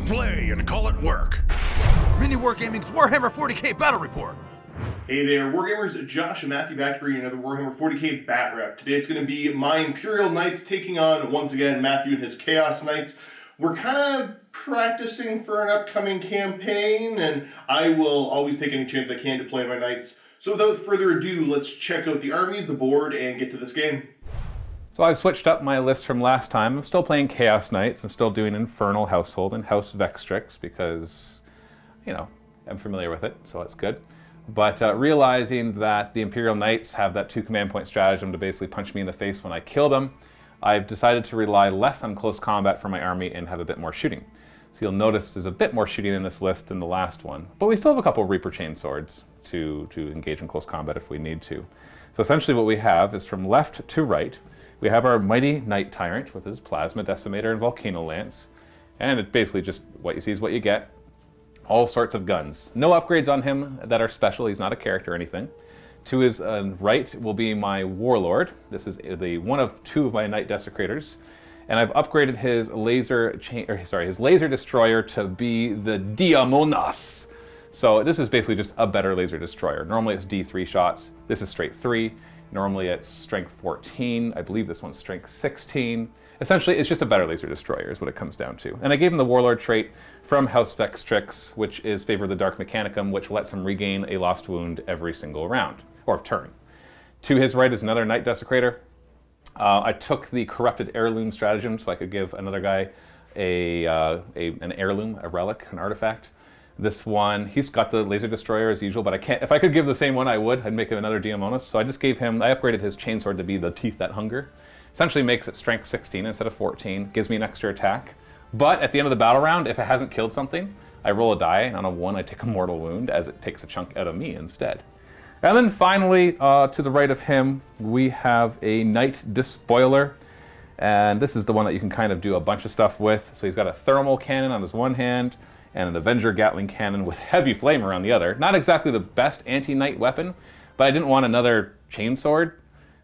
play and call it work. MiniWarGaming's Warhammer 40k Battle Report. Hey there, Wargamers, Josh and Matthew back to bring you another Warhammer 40k Bat Rep. Today it's going to be my Imperial Knights taking on, once again, Matthew and his Chaos Knights. We're kind of practicing for an upcoming campaign, and I will always take any chance I can to play my Knights. So without further ado, let's check out the armies, the board, and get to this game. So I've switched up my list from last time. I'm still playing Chaos Knights. I'm still doing Infernal Household and House Vextrix because, you know, I'm familiar with it, so that's good. But realizing that the Imperial Knights have that 2 command point stratagem to basically punch me in the face when I kill them, I've decided to rely less on close combat for my army and have a bit more shooting. So you'll notice there's a bit more shooting in this list than the last one. But we still have a couple Reaper Chain Swords to engage in close combat if we need to. So essentially what we have is from left to right, we have our Mighty Knight Tyrant with his Plasma Decimator and Volcano Lance. And it basically just what you see is what you get. All sorts of guns. No upgrades on him that are special. He's not a character or anything. To his right will be my Warlord. This is the one of 2 of my Knight Desecrators. And I've upgraded his his laser destroyer to be the Diamonas. So this is basically just a better laser destroyer. Normally it's D3 shots. This is straight 3. Normally it's strength 14. I believe this one's strength 16. Essentially, it's just a better laser destroyer is what it comes down to. And I gave him the Warlord trait from House Vextrix, which is Favor of the Dark Mechanicum, which lets him regain a lost wound every single round, or turn. To his right is another Knight Desecrator. I took the Corrupted Heirloom stratagem so I could give another guy an heirloom, a relic, an artifact. This one, he's got the laser destroyer as usual, but I can't. If I could give the same one, I would. I'd make him another Diamonas. So I just gave him, I upgraded his chainsword to be the Teeth That Hunger. Essentially makes it strength 16 instead of 14, gives me an extra attack. But at the end of the battle round, if it hasn't killed something, I roll a die, and on a 1 I take a mortal wound as it takes a chunk out of me instead. And then finally, to the right of him, we have a Knight Despoiler. And this is the one that you can kind of do a bunch of stuff with. So he's got a thermal cannon on his one hand, and an Avenger Gatling cannon with heavy flamer on the other. Not exactly the best anti-Knight weapon, but I didn't want another chainsword,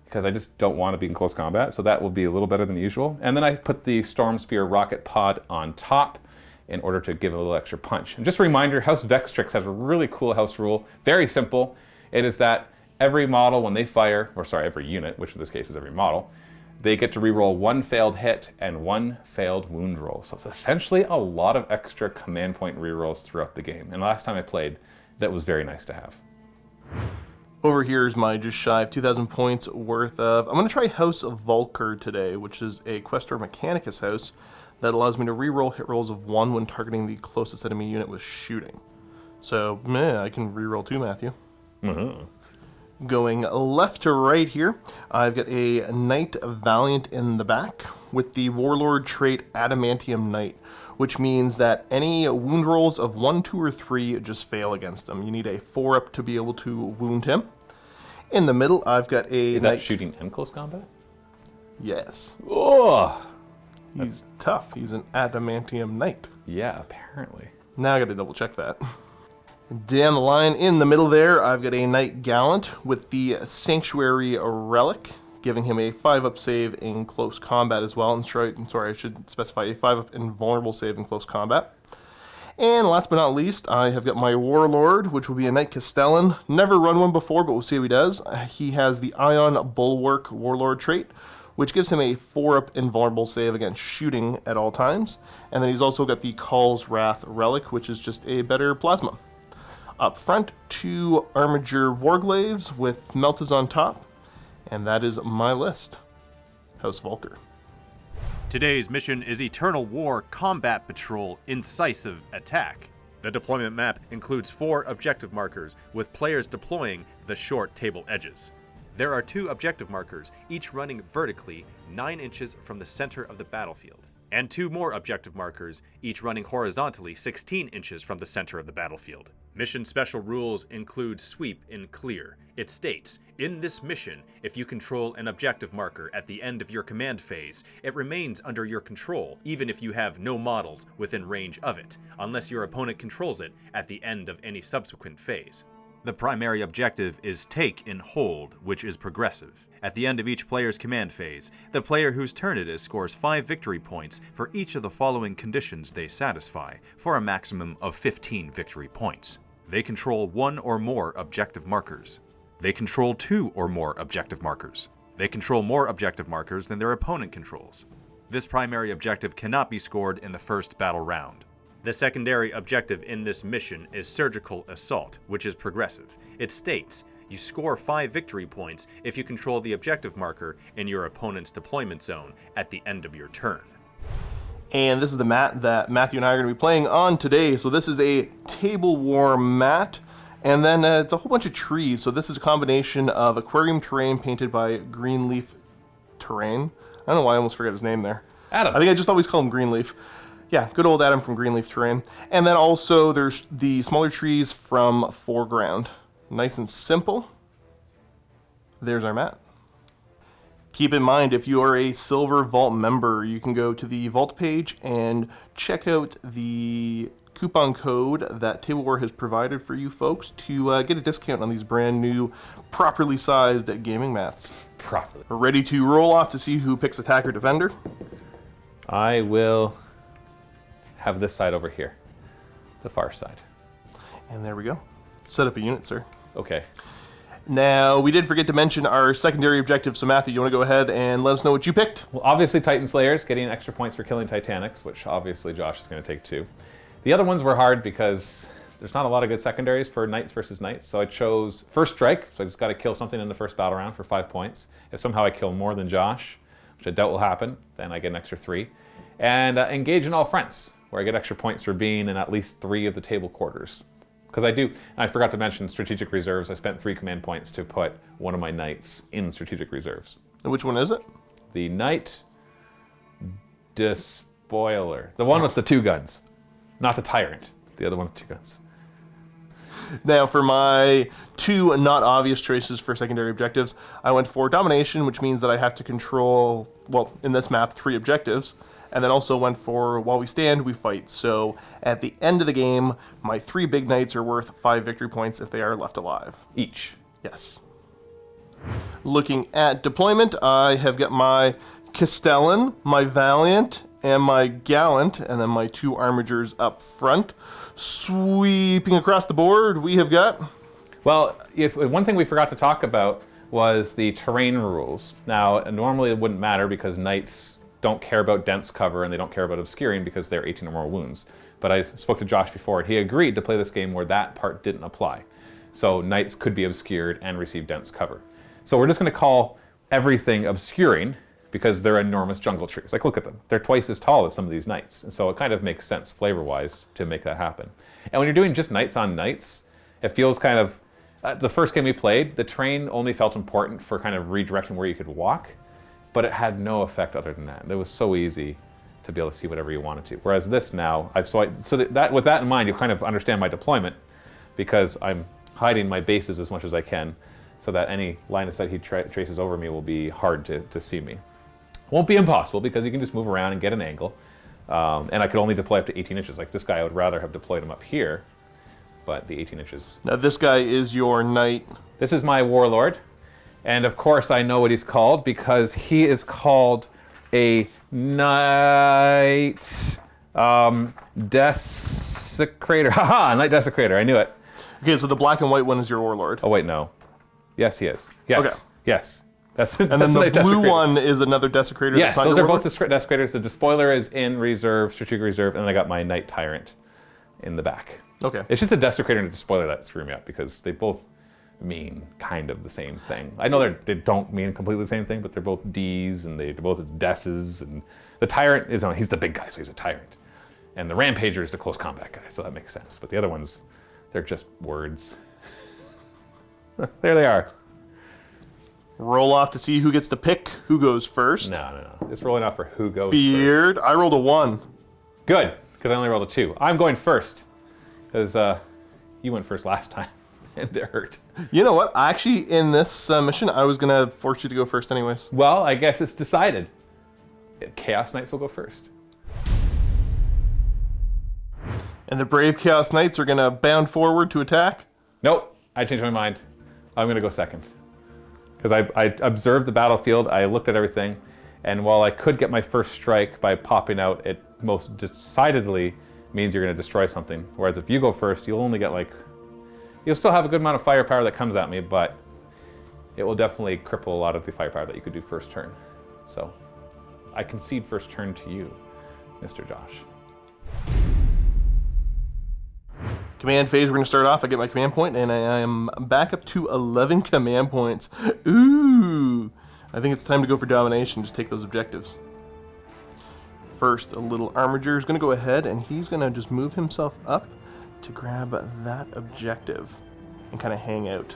because I just don't want to be in close combat, so that will be a little better than usual. And then I put the Storm Spear rocket pod on top in order to give it a little extra punch. And just a reminder, House Vextrix has a really cool house rule, very simple. It is that every model when they fire, or sorry, every unit, which in this case is every model, they get to reroll 1 failed hit and 1 failed wound roll. So it's essentially a lot of extra command point rerolls throughout the game. And last time I played, that was very nice to have. Over here is my just shy of 2,000 points worth of... I'm going to try House of Volker today, which is a Questor Mechanicus house that allows me to reroll hit rolls of 1 when targeting the closest enemy unit with shooting. So, I can reroll 2, Matthew. Going left to right here, I've got a Knight Valiant in the back with the Warlord trait Adamantium Knight, which means that any wound rolls of 1, 2, or 3 just fail against him. You need a 4-up to be able to wound him. In the middle, I've got a Is that shooting in close combat? Yes. Oh! He's tough. He's an Adamantium Knight. Yeah, apparently. Now I gotta double check that. Down the line, in the middle there, I've got a Knight Gallant with the Sanctuary Relic, giving him a 5-up save in close combat as well. Sorry, I should specify a 5-up invulnerable save in close combat. And last but not least, I have got my Warlord, which will be a Knight Castellan. Never run one before, but we'll see how he does. He has the Ion Bulwark Warlord trait, which gives him a 4-up invulnerable save against shooting at all times. And then he's also got the Call's Wrath Relic, which is just a better plasma. Up front, 2 Armiger Warglaves with Meltas on top. And that is my list. House Volker. Today's mission is Eternal War Combat Patrol Incisive Attack. The deployment map includes 4 objective markers, with players deploying the short table edges. There are 2 objective markers, each running vertically 9 inches from the center of the battlefield, and 2 more objective markers, each running horizontally 16 inches from the center of the battlefield. Mission special rules include sweep and clear. It states, in this mission, if you control an objective marker at the end of your command phase, it remains under your control, even if you have no models within range of it, unless your opponent controls it at the end of any subsequent phase. The primary objective is Take and Hold, which is progressive. At the end of each player's command phase, the player whose turn it is scores 5 victory points for each of the following conditions they satisfy, for a maximum of 15 victory points. They control 1 or more objective markers. They control 2 or more objective markers. They control more objective markers than their opponent controls. This primary objective cannot be scored in the first battle round. The secondary objective in this mission is Surgical Assault, which is progressive. It states, you score 5 victory points if you control the objective marker in your opponent's deployment zone at the end of your turn. And this is the mat that Matthew and I are going to be playing on today. So this is a Table War mat, and then it's a whole bunch of trees. So this is a combination of aquarium terrain painted by Greenleaf Terrain. I don't know why I almost forgot his name there. Adam. I think I just always call him Greenleaf. Yeah, good old Adam from Greenleaf Terrain. And then also there's the smaller trees from Foreground. Nice and simple. There's our mat. Keep in mind, if you are a Silver Vault member, you can go to the Vault page and check out the coupon code that Table War has provided for you folks to get a discount on these brand new, properly sized gaming mats. Properly. We're ready to roll off to see who picks attacker defender. I will have this side over here, the far side. And there we go. Set up a unit, sir. Okay. Now, we did forget to mention our secondary objective, so Matthew, you want to go ahead and let us know what you picked? Well, obviously Titan Slayers, getting extra points for killing Titanics, which obviously Josh is going to take too. The other ones were hard because there's not a lot of good secondaries for Knights versus Knights, so I chose First Strike, so I just got to kill something in the first battle round for 5 points. If somehow I kill more than Josh, which I doubt will happen, then I get an extra 3. And Engage in All Fronts, where I get extra points for being in at least 3 of the table quarters. Because I forgot to mention Strategic Reserves. I spent 3 command points to put one of my Knights in Strategic Reserves. And which one is it? The Knight Despoiler. The one with the 2 guns. Not the Tyrant. The other one with 2 guns. Now, for my 2 not obvious choices for secondary objectives, I went for Domination, which means that I have to control, well, in this map, 3 objectives. And then also went for While We Stand, We Fight. So at the end of the game, my 3 big knights are worth 5 victory points if they are left alive. Each. Yes. Looking at deployment, I have got my Castellan, my Valiant, and my Gallant, and then my 2 Armigers up front. Sweeping across the board, we have got... Well, one thing we forgot to talk about was the terrain rules. Now, normally it wouldn't matter because Knights don't care about dense cover and they don't care about obscuring because they're 18 or more wounds. But I spoke to Josh before and he agreed to play this game where that part didn't apply. So Knights could be obscured and receive dense cover. So we're just going to call everything obscuring because they're enormous jungle trees. Like, look at them. They're twice as tall as some of these Knights. And so it kind of makes sense flavor-wise to make that happen. And when you're doing just Knights on Knights, it feels kind of... the first game we played, the terrain only felt important for kind of redirecting where you could walk. But it had no effect other than that. It was so easy to be able to see whatever you wanted to. Whereas this now, with that in mind, you'll kind of understand my deployment because I'm hiding my bases as much as I can so that any line of sight he traces over me will be hard to see me. Won't be impossible because you can just move around and get an angle. And I could only deploy up to 18 inches. Like this guy, I would rather have deployed him up here, but the 18 inches. Now this guy is your knight. This is my warlord. And of course I know what he's called because he is called a Knight Desecrator. Haha, Knight Desecrator, I knew it. Okay, so the black and white one is your warlord. Oh wait, no. Yes, he is. Yes, okay. Yes. That's and then the blue one is another Desecrator. Yes, that's those are both Desecrators. The Despoiler is in reserve, Strategic Reserve, and then I got my Knight Tyrant in the back. Okay. It's just the Desecrator and the Despoiler that screw me up because they both mean kind of the same thing. I know they don't mean completely the same thing, but they're both D's and they're both Des's. And the Tyrant is he's the big guy, so he's a Tyrant. And the Rampager is the close combat guy, so that makes sense. But the other ones, they're just words. There they are. Roll off to see who gets to pick who goes first. No. It's rolling off for who goes Beard. first. I rolled a 1. Good, because I only rolled a 2. I'm going first, because you went first last time, and it hurt. You know what? Actually, in this mission, I was going to force you to go first anyways. Well, I guess it's decided. Chaos Knights will go first. And the brave Chaos Knights are going to bound forward to attack? Nope. I changed my mind. I'm going to go second. Because I observed the battlefield, I looked at everything, and while I could get my first strike by popping out, it most decidedly means you're going to destroy something. Whereas if you go first, you'll only get like... You'll still have a good amount of firepower that comes at me, but it will definitely cripple a lot of the firepower that you could do first turn. So I concede first turn to you, Mr. Josh. Command phase, we're going to start off. I get my command point, and I am back up to 11 command points. Ooh! I think it's time to go for domination. Just take those objectives. First, a little armiger is going to go ahead, and he's going to just move himself up to grab that objective and kind of hang out.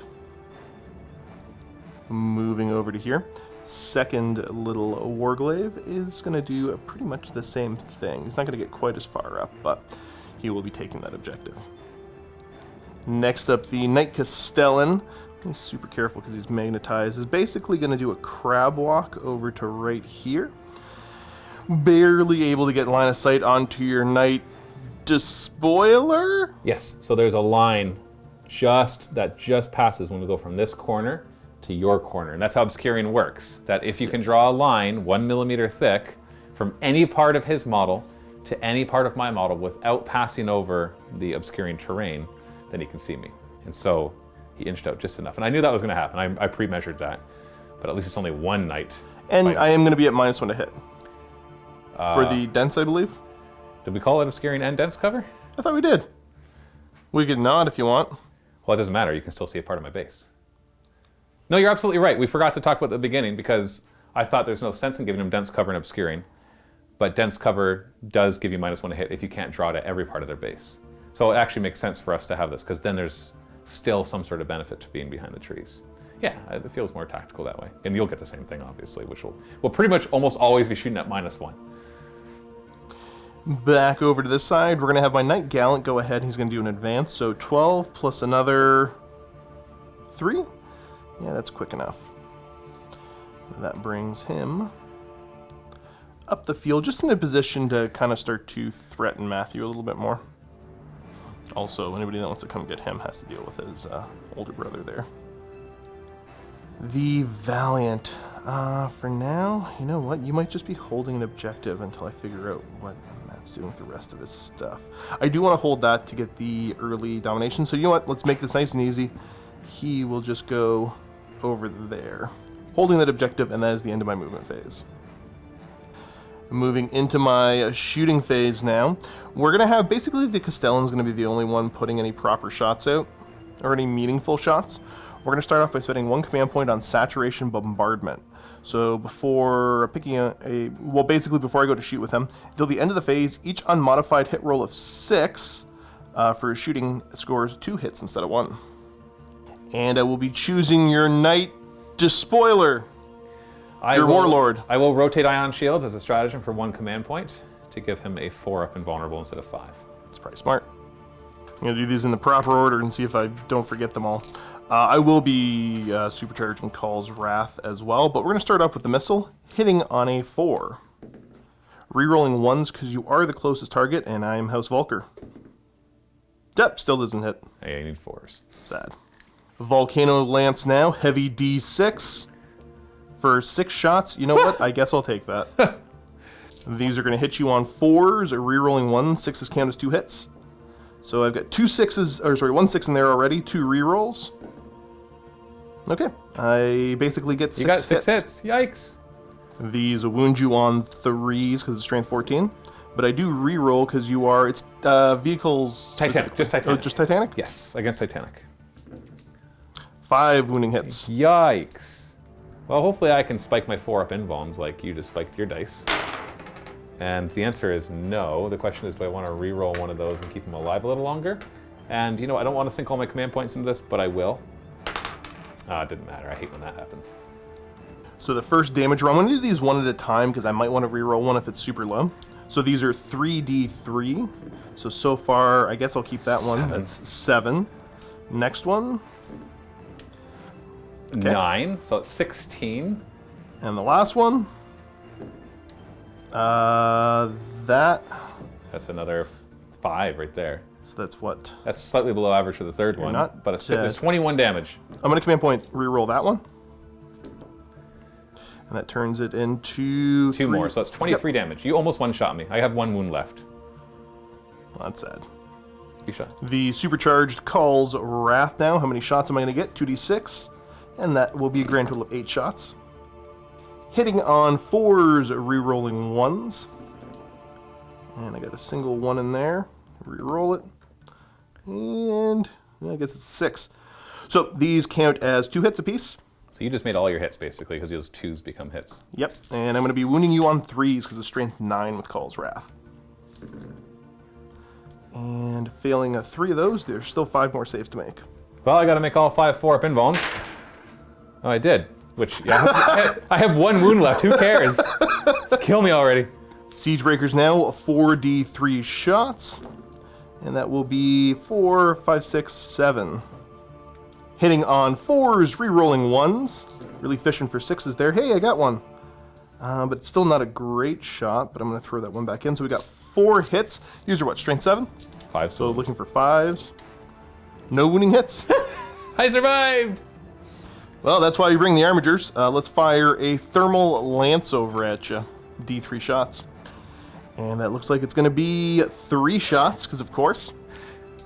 Moving over to here. Second little warglaive is going to do pretty much the same thing. He's not going to get quite as far up, but he will be taking that objective. Next up, the Knight Castellan. He's super careful because he's magnetized. Is basically going to do a crab walk over to right here. Barely able to get line of sight onto your Knight Despoiler. Yes, so there's a line that just passes when we go from this corner to your corner. And that's how obscuring works. That if you can draw a line 1 millimeter thick from any part of his model to any part of my model without passing over the obscuring terrain, then he can see me. And so he inched out just enough. And I knew that was going to happen. I pre-measured that. But at least it's only one Knight. And I am going to be at -1 to hit. For the dense, I believe. Did we call it obscuring and dense cover? I thought we did. We could nod if you want. Well, it doesn't matter. You can still see a part of my base. No, you're absolutely right. We forgot to talk about the beginning because I thought there's no sense in giving him dense cover and obscuring. But dense cover does give you -1 to hit if you can't draw to every part of their base. So it actually makes sense for us to have this, because then there's still some sort of benefit to being behind the trees. Yeah, it feels more tactical that way. And you'll get the same thing, obviously, which will pretty much almost always be shooting at -1. Back over to this side, we're going to have my Knight Gallant go ahead. He's going to do an advance, so 12 plus another 3? Yeah, that's quick enough. That brings him up the field, just in a position to kind of start to threaten Matthew a little bit more. Also, anybody that wants to come get him has to deal with his older brother there. The Valiant. For now, you know what? You might just be holding an objective until I figure out what Matt's doing with the rest of his stuff. I do want to hold that to get the early domination, so you know what? Let's make this nice and easy. He will just go over there, holding that objective, and that is the end of my movement phase. Moving into my shooting phase now, we're going to have basically the Castellan's going to be the only one putting any proper shots out, or any meaningful shots. We're going to start off by spending 1 command point on Saturation Bombardment. So before picking basically before I go to shoot with him, until the end of the phase, each unmodified hit roll of 6 for his shooting scores 2 hits instead of 1. And I will be choosing your Knight Despoiler. Your Warlord. I will rotate Ion Shields as a stratagem for 1 command point to give him a 4-up invulnerable instead of 5. That's probably smart. I'm going to do these in the proper order and see if I don't forget them all. I will be supercharging Call's Wrath as well, but we're going to start off with the missile, hitting on a 4. Rerolling 1s because you are the closest target, and I am House Volker. Yep, still doesn't hit. Hey, I need 4s. Sad. Volcano Lance now, heavy D6. For 6 shots, you know what? I guess I'll take that. These are going to hit you on 4s, or rerolling 1. 6s count as 2 hits. So I've got 2 6s, or sorry, 1 6 in there already, 2 rerolls. Okay, I basically get 6 hits. You got 6 hits. Yikes. These wound you on 3s because it's strength 14. But I do reroll because you are, it's vehicles. Titanic, just Titanic. Oh, just Titanic? Yes, against Titanic. 5 wounding hits. Yikes. Well, hopefully I can spike my 4-up invulns like you just spiked your dice. And the answer is no. The question is, do I want to re-roll one of those and keep them alive a little longer? And, you know, I don't want to sink all my command points into this, but I will. It didn't matter. I hate when that happens. So the first damage roll, I'm going to do these one at a time because I might want to re-roll one if it's super low. So these are 3d3. So far, I guess I'll keep that one. That's 7. Next one. Okay. 9, so it's 16. And the last one. That's another 5 right there. So that's what? That's slightly below average for the third one, but it's 21 damage. I'm going to command point re-roll that one. And that turns it into... Two more, so that's 23 damage. You almost one-shot me. I have 1 wound left. Well, that's sad. Shot. The supercharged calls Wrath now. How many shots am I going to get? 2d6. And that will be a grand total of 8 shots. Hitting on 4s, re-rolling 1s. And I got a single 1 in there. Re-roll it. And I guess it's 6. So these count as 2 hits apiece. So you just made all your hits, basically, because those 2s become hits. Yep, and I'm going to be wounding you on 3s because of strength 9 with Call's Wrath. And failing 3 of those, there's still 5 more saves to make. Well, I got to make all 5 4-up invulns. Oh, I did. Which, yeah, I have 1 wound left. Who cares? Just kill me already. Siegebreakers now, 4d3 shots. And that will be 4, 5, 6, 7. Hitting on 4s, re-rolling 1s. Really fishing for 6s there. Hey, I got one. But it's still not a great shot, but I'm going to throw that one back in. So we got 4 hits. These are what, strength 7? 5. So looking for 5s. No wounding hits. I survived! Well, that's why you bring the armigers. Let's fire a thermal lance over at you. D3 shots. And that looks like it's going to be 3 shots, because of course.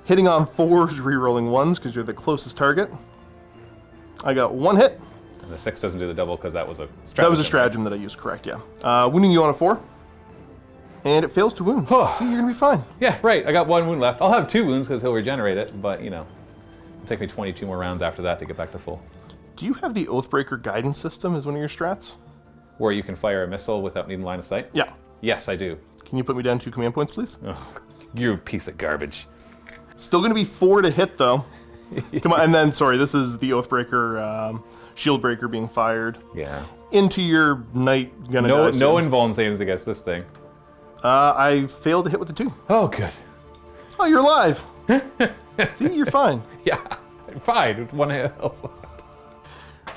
Hitting on 4s, re-rolling 1s, because you're the closest target. I got 1 hit. And the 6 doesn't do the double, because that was a stratagem. That was a stratagem that I used, correct, yeah. Wounding you on a 4. And it fails to wound. See, you're going to be fine. Yeah, right. I got 1 wound left. I'll have 2 wounds, because he'll regenerate it, but, you know. It'll take me 22 more rounds after that to get back to full. Do you have the Oathbreaker guidance system as one of your strats? Where you can fire a missile without needing line of sight? Yeah. Yes, I do. Can you put me down 2 command points, please? Oh, you piece of garbage. Still going to be 4 to hit, though. Come on, and then, sorry, this is the Oathbreaker shield breaker being fired. Yeah. Into your knight. No invuln saves against this thing. I failed to hit with the 2. Oh, good. Oh, you're alive. See, you're fine. Yeah, I'm fine. It's 1 hit health left.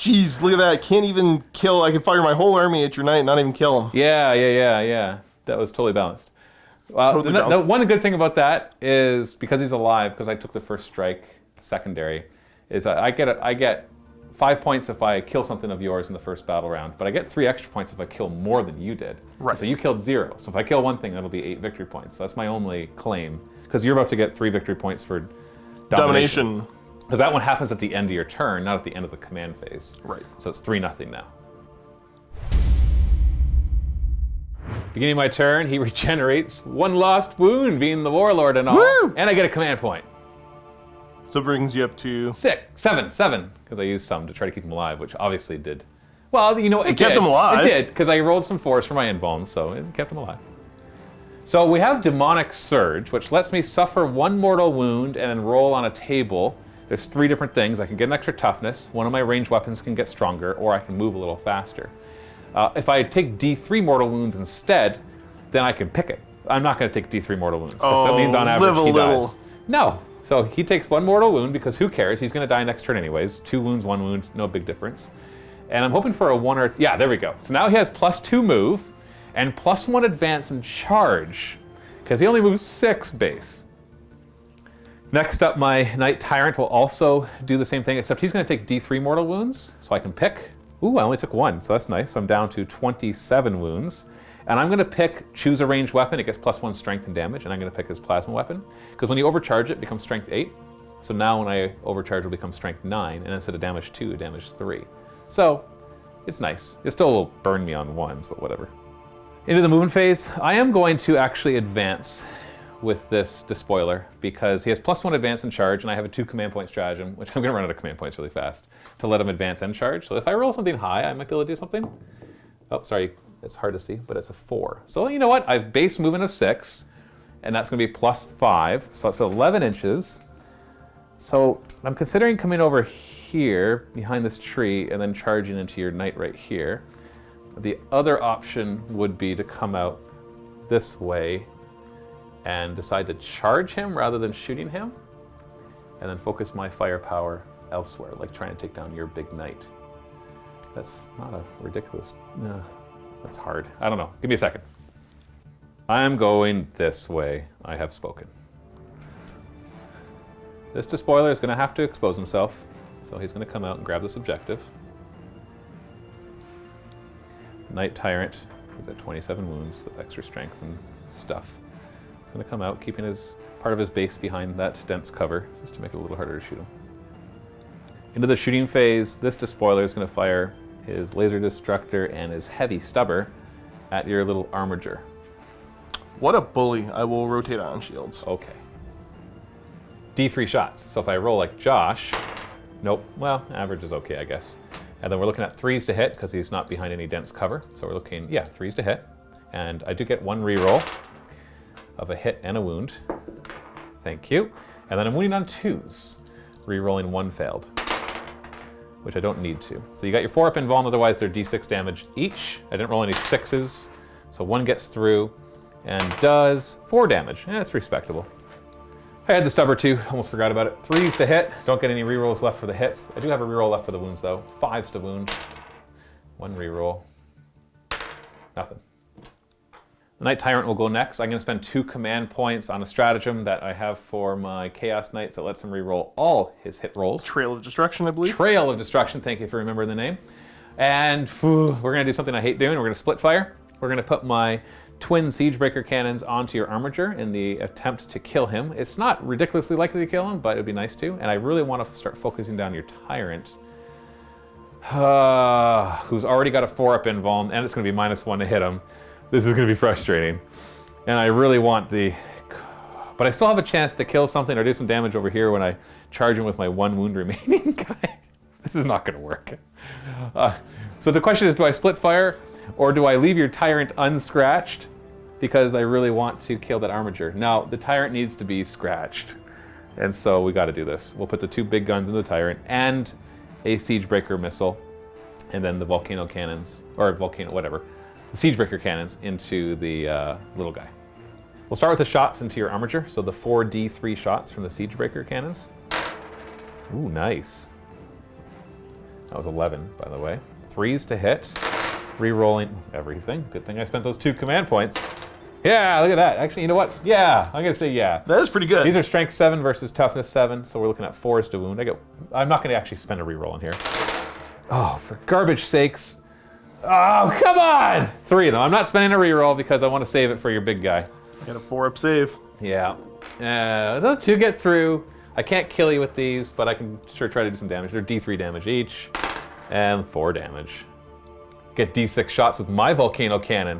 Jeez, look at that. I can't even kill. I can fire my whole army at your knight and not even kill him. Yeah. That was totally balanced. Totally balanced. One good thing about that is because he's alive, because I took the first strike secondary, is I get 5 points if I kill something of yours in the first battle round, but I get 3 extra points if I kill more than you did. Right. So you killed 0. So if I kill one thing, that'll be 8 victory points. So that's my only claim, because you're about to get 3 victory points for domination. Because that one happens at the end of your turn, not at the end of the command phase. Right. So it's 3-0 now. Beginning my turn, he regenerates 1 lost wound, being the warlord and all. Woo! And I get a command point. So it brings you up to 7, because I used some to try to keep him alive, which obviously did. Well, you know, it kept him alive. It did, because I rolled some 4s for my invulns, so it kept him alive. So we have Demonic Surge, which lets me suffer 1 mortal wound and then roll on a table. There's 3 different things. I can get an extra toughness, one of my ranged weapons can get stronger, or I can move a little faster. If I take D3 mortal wounds instead, then I can pick it. I'm not going to take D3 mortal wounds. That means on average he dies. No. So he takes 1 mortal wound because who cares? He's going to die next turn anyways. 2 wounds, 1 wound, no big difference. And I'm hoping for a 1 or... Yeah, there we go. So now he has +2 move and +1 advance and charge because he only moves 6 base. Next up, my Knight Tyrant will also do the same thing, except he's going to take D3 mortal wounds, so I can pick. Ooh, I only took 1, so that's nice. So I'm down to 27 wounds. And I'm going to choose a ranged weapon. It gets +1 strength and damage, and I'm going to pick his plasma weapon. Because when you overcharge it, it becomes strength 8. So now when I overcharge, it will become strength 9, and instead of damage 2, damage 3. So it's nice. It still will burn me on 1s, but whatever. Into the movement phase, I am going to actually advance with this Despoiler because he has +1 advance and charge, and I have a 2 command point stratagem, which I'm going to run out of command points really fast, to let him advance and charge. So if I roll something high, I might be able to do something. Oh, sorry, it's hard to see, but it's a 4. So you know what? I have base movement of 6, and that's going to be +5, so it's 11 inches. So I'm considering coming over here behind this tree and then charging into your knight right here. The other option would be to come out this way and decide to charge him rather than shooting him, and then focus my firepower elsewhere, like trying to take down your big knight. That's not a ridiculous... No, that's hard. I don't know. Give me a second. I'm going this way. I have spoken. This despoiler is going to have to expose himself, so he's going to come out and grab this objective. Knight Tyrant, he's at 27 wounds with extra strength and stuff. He's going to come out, keeping his part of his base behind that dense cover, just to make it a little harder to shoot him. Into the shooting phase, this despoiler is going to fire his laser destructor and his heavy stubber at your little armiger. What a bully. I will rotate ion shields. Okay. D3 shots. So if I roll like Josh, nope, well, average is okay, I guess. And then we're looking at 3s to hit because he's not behind any dense cover. So we're looking, yeah, 3s to hit. And I do get 1 reroll of a hit and a wound. Thank you. And then I'm wounding on 2s, rerolling 1 failed, which I don't need to. So you got your 4-up invuln, otherwise they're d6 damage each. I didn't roll any 6s, so 1 gets through and does 4 damage. Yeah, that's respectable. I had the stubber too, almost forgot about it. 3s to hit, don't get any rerolls left for the hits. I do have a reroll left for the wounds though. 5s to wound, 1 reroll, nothing. The Knight Tyrant will go next. I'm going to spend 2 command points on a stratagem that I have for my Chaos Knights that lets him reroll all his hit rolls. Trail of Destruction, I believe. Trail of Destruction, thank you for remembering the name. And we're going to do something I hate doing. We're going to split fire. We're going to put my twin Siegebreaker cannons onto your armiger in the attempt to kill him. It's not ridiculously likely to kill him, but it'd be nice to. And I really want to start focusing down your Tyrant, who's already got a 4-up invuln, and it's going to be -1 to hit him. This is going to be frustrating. And I really want the... But I still have a chance to kill something or do some damage over here when I charge him with my 1 wound remaining guy. This is not going to work. So the question is, do I split fire or do I leave your Tyrant unscratched? Because I really want to kill that armiger. Now, the Tyrant needs to be scratched. And so we got to do this. We'll put the 2 big guns in the Tyrant and a Siegebreaker missile. And then the volcano cannons, or volcano, whatever. The Siegebreaker cannons into the little guy. We'll start with the shots into your armiger. So the 4d3 shots from the Siegebreaker cannons. Ooh, nice. That was 11, by the way. 3s to hit. Rerolling everything. Good thing I spent those 2 command points. Yeah, look at that. Actually, you know what? Yeah, I'm going to say yeah. That is pretty good. These are strength 7 versus toughness 7, so we're looking at 4s to wound. I'm not going to actually spend a reroll in here. Oh, for garbage sakes. Oh, come on! 3 of them. I'm not spending a reroll because I want to save it for your big guy. Got a 4-up save. Yeah. Those 2 get through. I can't kill you with these, but I can sure try to do some damage. They're d3 damage each, and 4 damage. Get d6 shots with my volcano cannon.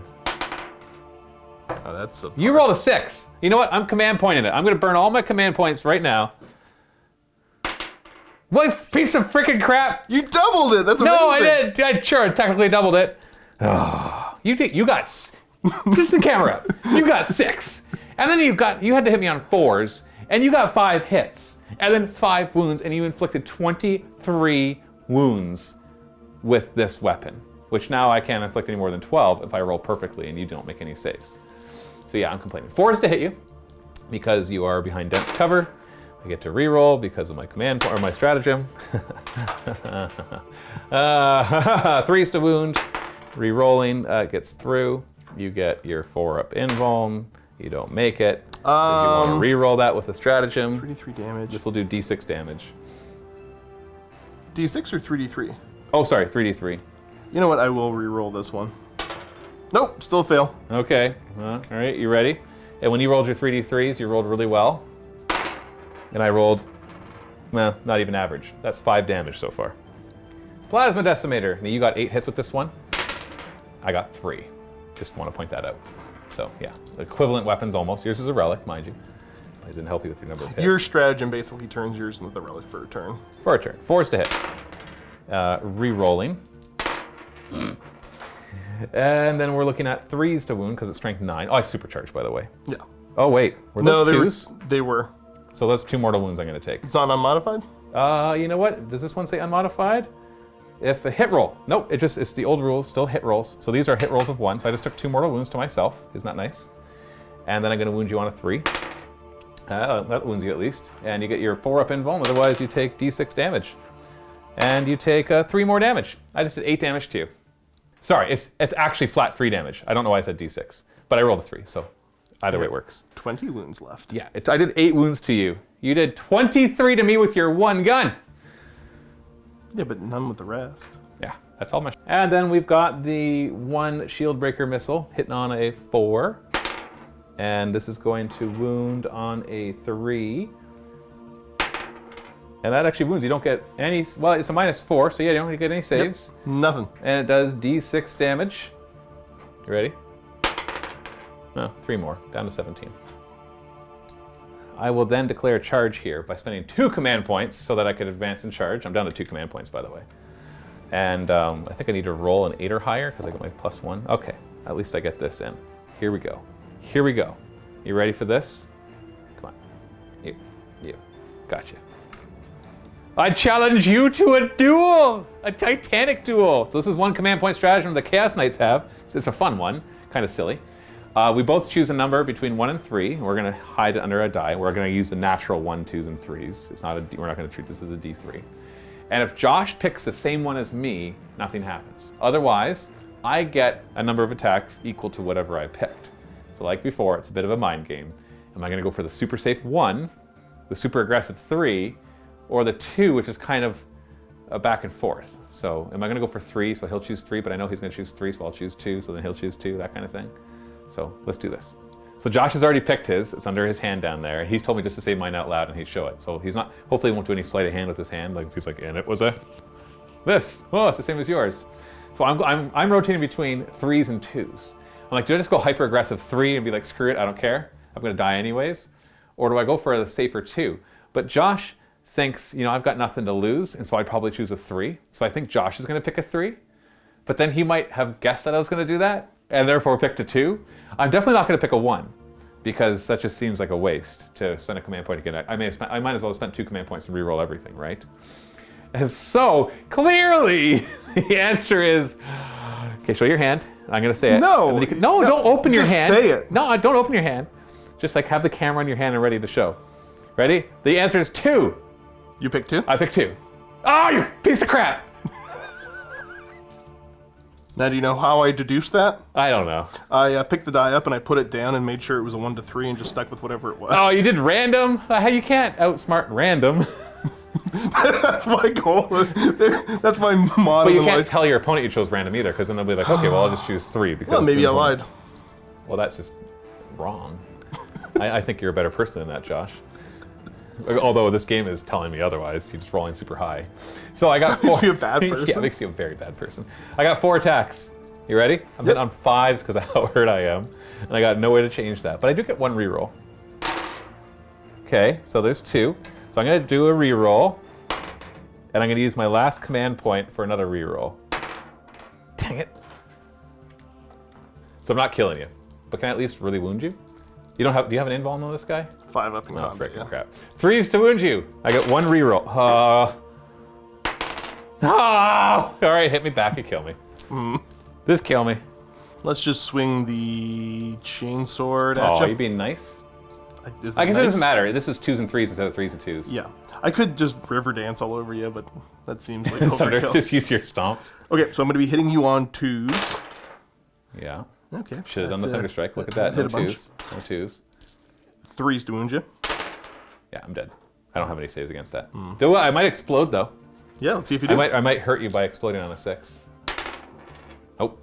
Oh, that's a... You rolled a 6. You know what? I'm command pointing it. I'm going to burn all my command points right now. What piece of freaking crap! You doubled it! That's amazing! No, I did! I sure technically doubled it. Oh, you did. You got... Just the camera up. You got 6. And then you had to hit me on 4s, and you got 5 hits. And then 5 wounds, and you inflicted 23 wounds with this weapon. Which now I can't inflict any more than 12 if I roll perfectly and you don't make any saves. So yeah, I'm complaining. 4s to hit you, because you are behind dense cover. I get to reroll because of my command or my stratagem. 3s to wound. Rerolling gets through. You get your 4-up invuln. You don't make it. You want to reroll that with a stratagem. 3d3 damage. This will do d6 damage. D6 or 3d3? Oh, sorry, 3d3. You know what? I will reroll this one. Nope, still a fail. Okay. All right, you ready? And when you rolled your 3d3s, you rolled really well. And I rolled, well, not even average. That's 5 damage so far. Plasma Decimator. Now you got 8 hits with this one. I got 3. Just want to point that out. So yeah, equivalent weapons almost. Yours is a relic, mind you. I didn't help you with your number of hits. Your stratagem basically turns yours into the relic for a turn. For a turn. 4s to hit. Re-rolling. And then we're looking at 3s to wound because it's strength 9. Oh, I supercharged, by the way. Yeah. Oh, wait. Were those 2s? They were. So that's 2 mortal wounds I'm going to take. It's not unmodified? You know what? Does this one say unmodified? If a hit roll. Nope, it's the old rules, still hit rolls. So these are hit rolls of 1. So I just took 2 mortal wounds to myself. Isn't that nice? And then I'm going to wound you on a 3. That wounds you at least. And you get your 4-up invuln. Otherwise, you take d6 damage. And you take 3 more damage. I just did 8 damage to you. Sorry, it's actually flat 3 damage. I don't know why I said d6. But I rolled a 3, so either way it works. 20 wounds left. Yeah, I did 8 wounds to you. You did 23 to me with your one gun. Yeah, but none with the rest. Yeah, that's all my... And then we've got the one shield breaker missile hitting on a 4. And this is going to wound on a 3. And that actually wounds. You don't get any... Well, it's a -4, so yeah, you don't get any saves. Yep, nothing. And it does D6 damage. You ready? No, 3 more. Down to 17. I will then declare a charge here by spending 2 command points so that I could advance and charge. I'm down to 2 command points, by the way. And I think I need to roll an 8 or higher because I got my +1. Okay, at least I get this in. Here we go. Here we go. You ready for this? Come on. You. Gotcha. I challenge you to a duel! A Titanic duel! So this is one command point stratagem the Chaos Knights have. It's a fun one. Kind of silly. We both choose a number between 1 and 3. We're going to hide it under a die. We're going to use the natural 1, 2s, and 3s. It's not a D, we're not going to treat this as a D3. And if Josh picks the same one as me, nothing happens. Otherwise, I get a number of attacks equal to whatever I picked. So like before, it's a bit of a mind game. Am I going to go for the super safe 1, the super aggressive 3, or the 2, which is kind of a back and forth? So am I going to go for 3, so he'll choose 3, but I know he's going to choose 3, so I'll choose 2, so then he'll choose 2, that kind of thing. So let's do this. So Josh has already picked his. It's under his hand down there. He's told me just to say mine out loud and he'd show it. So he's not, hopefully he won't do any sleight of hand with his hand. Like he's like, and it was this. Oh, it's the same as yours. So I'm rotating between 3s and 2s. I'm like, do I just go hyper aggressive 3 and be like, screw it, I don't care. I'm going to die anyways. Or do I go for the safer 2? But Josh thinks, you know, I've got nothing to lose, and so I'd probably choose a 3. So I think Josh is going to pick a 3. But then he might have guessed that I was going to do that, and therefore picked a 2. I'm definitely not going to pick a 1, because that just seems like a waste to spend a command point again. I might as well have spent 2 command points and re-roll everything, right? And so, clearly, the answer is, okay, show your hand. I'm going to say it. No! No, don't open your hand. Just say it. No, don't open your hand. Just like have the camera on your hand and ready to show. Ready? The answer is 2. You picked 2? I picked 2. Oh, you piece of crap! Now, do you know how I deduced that? I don't know. I picked the die up and I put it down and made sure it was a 1 to 3 and just stuck with whatever it was. Oh, you did random? You can't outsmart random. That's my goal. That's my motto. But you in can't life. tell your opponent you chose random either, because then they'll be like, okay, well, I'll just choose 3. Because Well, maybe I lied. Well, that's just wrong. I think you're a better person than that, Josh. Although this game is telling me otherwise. You're just rolling super high. So I got 4. Makes you a bad person. Yeah, it makes you a very bad person. I got 4 attacks. You ready? I'm hitting on 5s because of how hurt I am. And I got no way to change that. But I do get 1 reroll. Okay, so there's 2. So I'm going to do a reroll. And I'm going to use my last command point for another reroll. Dang it. So I'm not killing you. But can I at least really wound you? Do you have an invuln on this guy? 5 up in Oh, combat, frickin' yeah. crap. 3s to wound you. I get 1 reroll. All right, hit me back and kill me. Just kill me. Let's just swing the chainsword at Oh, you. you being nice? Is I that guess it nice? doesn't matter. This is 2s and 3s instead of 3s and 2s. Yeah. I could just river dance all over you, but that seems like Thunder, overkill. just use your stomps. Okay, so I'm going to be hitting you on 2s. Yeah. Okay. Should have done the That, Thunder Strike. Look at that that. hit No a bunch. 2s. No 2s. 3s to wound you. Yeah, I'm dead. I don't have any saves against that. Do I might explode though. Yeah, let's see if you do. I might hurt you by exploding on a 6. Oh. All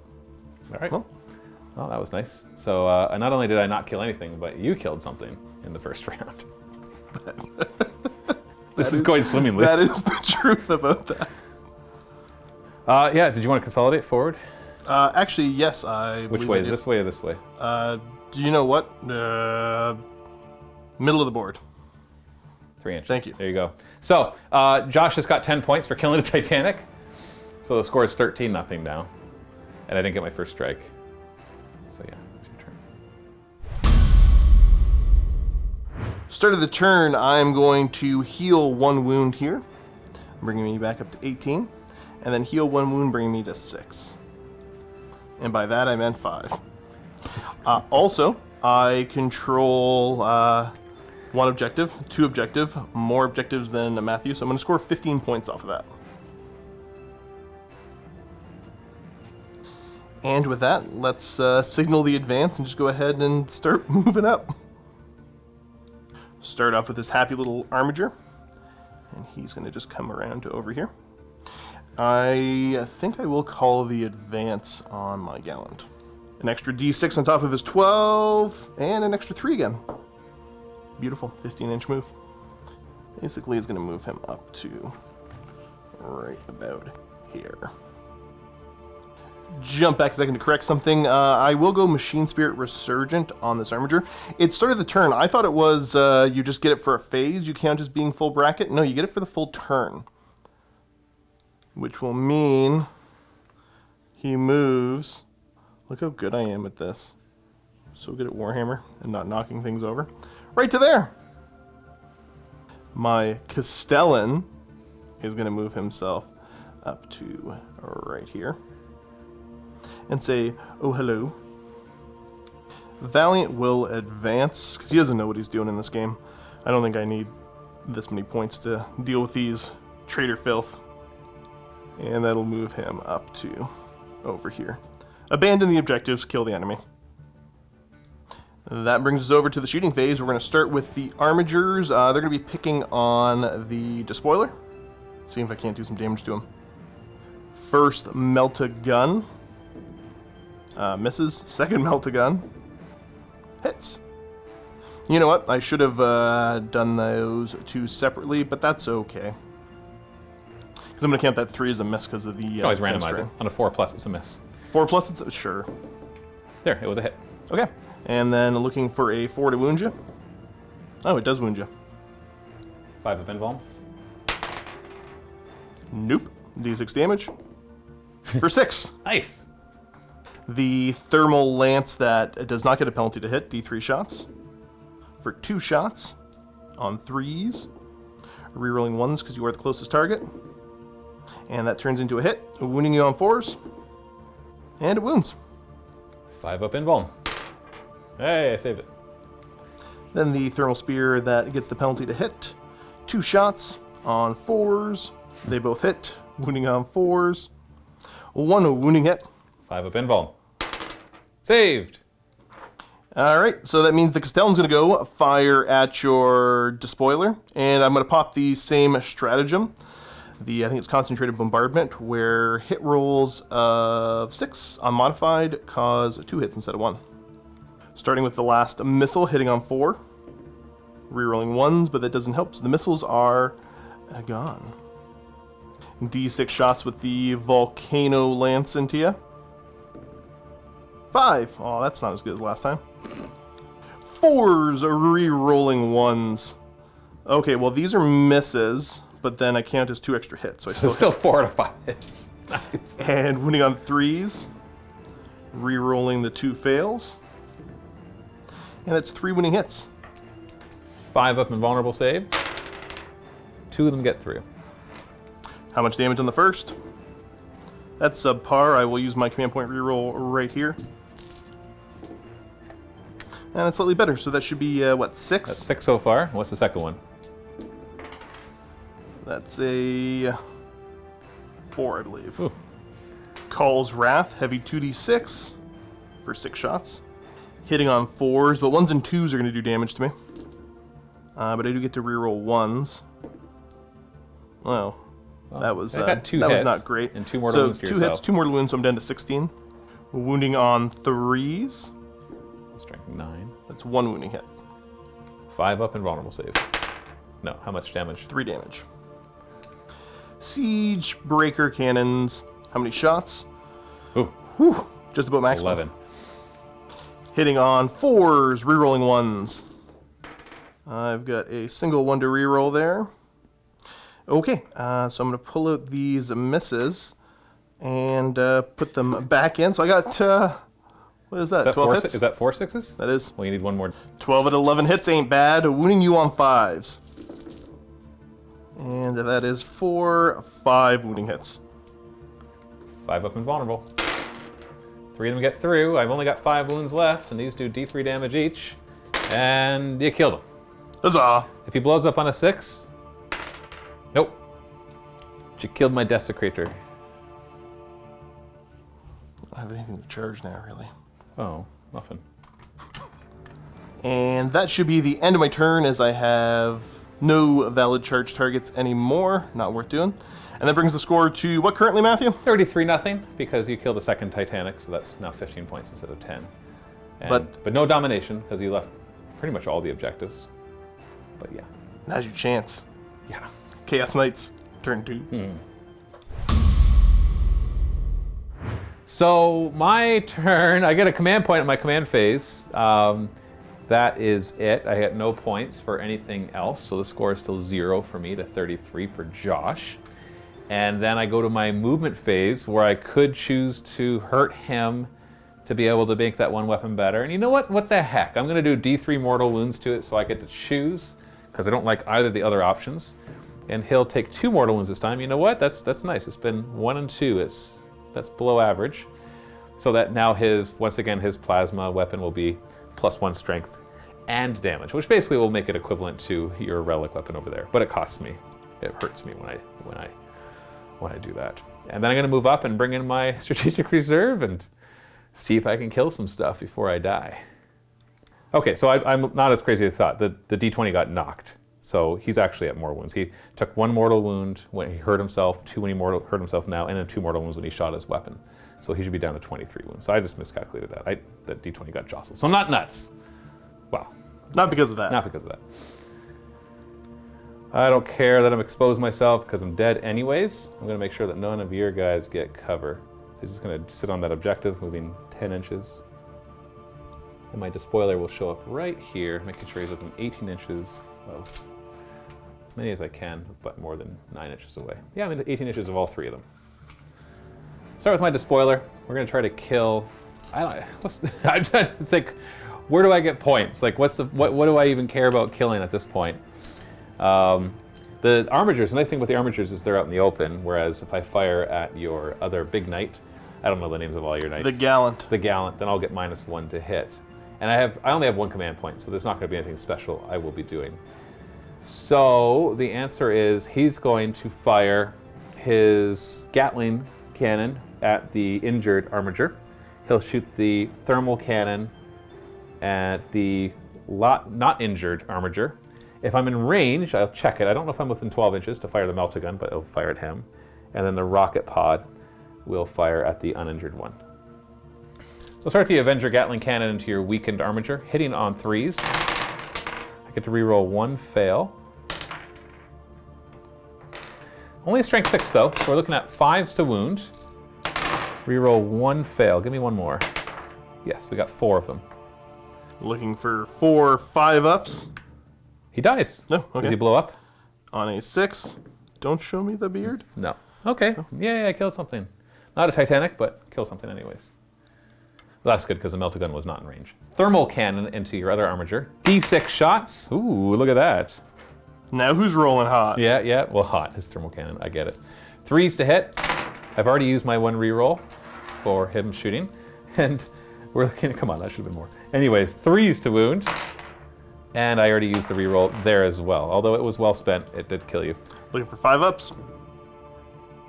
right. Well. Oh, that was nice. So not only did I not kill anything, but you killed something in the first round. This is going swimmingly. That is the truth about that. Yeah, did you want to consolidate forward? Actually, yes, I Which believe way? I do. This way or this way? Do you know what? Middle of the board. 3 inches. Thank you. There you go. So, Josh has got 10 points for killing the Titanic. So the score is 13-0 now. And I didn't get my first strike. So yeah, it's your turn. Start of the turn, I'm going to heal 1 wound here, bringing me back up to 18, and then heal 1 wound, bringing me to 6. And by that, I meant 5. Also, I control 1 objective, 2 objective, more objectives than Matthew, so I'm going to score 15 points off of that. And with that, let's signal the advance and just go ahead and start moving up. Start off with this happy little armiger. And he's going to just come around to over here. I think I will call the advance on my gallant. An extra d6 on top of his 12, and an extra 3 again. Beautiful, 15-inch move. Basically, it's going to move him up to right about here. Jump back a second to correct something. I will go Machine Spirit Resurgent on this armiger. It started the turn. I thought it was you just get it for a phase. You count as being full bracket. No, you get it for the full turn. Which will mean he moves. Look how good I am at this. I'm so good at Warhammer and not knocking things over. Right to there. My Castellan is going to move himself up to right here. And say, oh, hello. Valiant will advance, because he doesn't know what he's doing in this game. I don't think I need this many points to deal with these traitor filth. And that'll move him up to over here. Abandon the objectives, kill the enemy. That brings us over to the shooting phase. We're going to start with the armigers. They're going to be picking on the despoiler. See if I can't do some damage to him. First, melt-a-gun. Misses. Second melt-a-gun. Hits. You know what? I should have done those two separately, but that's okay. Because I'm going to count that 3 as a miss because of the... always randomize it. On a 4+, it's a miss. 4+, it's... Sure. There, it was a hit. Okay. And then looking for a 4 to wound you. Oh, it does wound you. 5 of invuln. Nope. D6 damage. For 6. Nice. The thermal lance that does not get a penalty to hit, D3 shots. For 2 shots on 3s. Rerolling 1s because you are the closest target. And that turns into a hit, wounding you on 4s. And it wounds. 5 up invuln. Hey, I saved it. Then the thermal spear that gets the penalty to hit. 2 shots on 4s. They both hit, wounding on 4s. 1 wounding hit. 5 up invuln. Saved. Alright, so that means the Castellan's going to go fire at your despoiler. And I'm going to pop the same stratagem. I think it's concentrated bombardment, where hit rolls of 6 unmodified cause 2 hits instead of 1. Starting with the last missile, hitting on 4. Rerolling 1s, but that doesn't help, so the missiles are gone. D6 shots with the Volcano Lance into you. 5. Oh, that's not as good as last time. 4s, rerolling 1s. Okay, well these are misses, but then I count as 2 extra hits, so I still 4 out of 5 hits. Nice. And wounding on 3s, rerolling the 2 fails. And that's 3 winning hits. 5 up invulnerable saves. 2 of them get through. How much damage on the first? That's subpar. I will use my command point reroll right here. And it's slightly better, so that should be, what, 6? That's 6 so far. What's the second one? That's a 4, I believe. Ooh. Call's Wrath, heavy 2d6 for 6 shots. Hitting on 4s, but 1s and 2s are going to do damage to me. But I do get to reroll 1s. Well, that was not great. And 2 mortal wounds to yourself. 2 hits, 2 mortal wounds, so I'm down to 16. Wounding on 3s. Strength 9. That's 1 wounding hit. 5 up invulnerable save. No, how much damage? 3 damage. Siege Breaker Cannons. How many shots? Ooh. Whew, just about maximum. 11. Hitting on 4s, rerolling 1s. I've got a single 1 to reroll there. Okay, so I'm going to pull out these misses and put them back in. So I got, what is that, 12 hits? Is that 4 6s? That is. Well, you need 1 more. 12 at 11 hits ain't bad. Wounding you on 5s. And that is 5 wounding hits. 5 up invulnerable. 3 of them get through. I've only got 5 wounds left, and these do D3 damage each. And you killed him. Huzzah! If he blows up on a 6, nope. But you killed my desecrator. I don't have anything to charge now, really. Oh, muffin. And that should be the end of my turn, as I have no valid charge targets anymore. Not worth doing. And that brings the score to what currently, Matthew? 33-0, because you killed the second Titanic, so that's now 15 points instead of 10. But no domination, because you left pretty much all the objectives. But yeah. Now's your chance. Yeah. Chaos Knights, turn 2. So my turn, I get a command point at my command phase. That is it. I get no points for anything else, so the score is still 0 for me to 33 for Josh. And then I go to my movement phase, where I could choose to hurt him to be able to make that one weapon better. And you know what? What the heck? I'm going to do D3 mortal wounds to it, so I get to choose, because I don't like either of the other options. And he'll take 2 mortal wounds this time. You know what? That's nice. It's been 1 and 2. That's below average. So that now once again, his plasma weapon will be +1 strength and damage, which basically will make it equivalent to your relic weapon over there. But it costs me. It hurts me when I do that. And then I'm going to move up and bring in my strategic reserve and see if I can kill some stuff before I die. Okay, so I'm not as crazy as I thought. The D20 got knocked, so he's actually at more wounds. He took 1 mortal wound when he hurt himself, 2 when he hurt himself now, and then 2 mortal wounds when he shot his weapon. So he should be down to 23 wounds. So I just miscalculated that. That D20 got jostled. So I'm not nuts. Wow. Not because of that. Not because of that. I don't care that I'm exposed myself, because I'm dead anyways. I'm going to make sure that none of your guys get cover. So he's just going to sit on that objective, moving 10 inches. And my despoiler will show up right here, making sure he's within 18 inches of as many as I can, but more than 9 inches away. Yeah, I'm in 18 inches of all 3 of them. Start with my despoiler. We're going to try to kill... I'm trying to think, where do I get points? Like, what do I even care about killing at this point? The armatures, the nice thing with the armatures is they're out in the open, whereas if I fire at your other big knight, I don't know the names of all your knights. The Gallant. The Gallant, then I'll get -1 to hit. And I only have 1 command point, so there's not going to be anything special I will be doing. So the answer is he's going to fire his Gatling cannon at the injured armature. He'll shoot the thermal cannon at the not injured armature. If I'm in range, I'll check it. I don't know if I'm within 12 inches to fire the melta gun, but it'll fire at him. And then the rocket pod will fire at the uninjured one. We'll start the Avenger Gatling cannon into your weakened armature, hitting on 3s. I get to reroll 1 fail. Only strength 6 though, so we're looking at 5s to wound. Reroll 1 fail. Give me 1 more. Yes, we got 4 of them. Looking for 4 5-ups. He dies. No, okay. Does he blow up? On a 6. Don't show me the beard. No. Okay. Yeah, I killed something. Not a Titanic, but kill something anyways. Well, that's good because the melta gun was not in range. Thermal cannon into your other armature. D6 shots. Ooh, look at that. Now who's rolling hot? Yeah. Well, hot is thermal cannon. I get it. 3s to hit. I've already used my 1 reroll for him shooting. And we're looking, come on, that should have been more. Anyways, 3s to wound. And I already used the reroll there as well. Although it was well spent, it did kill you. Looking for 5-ups.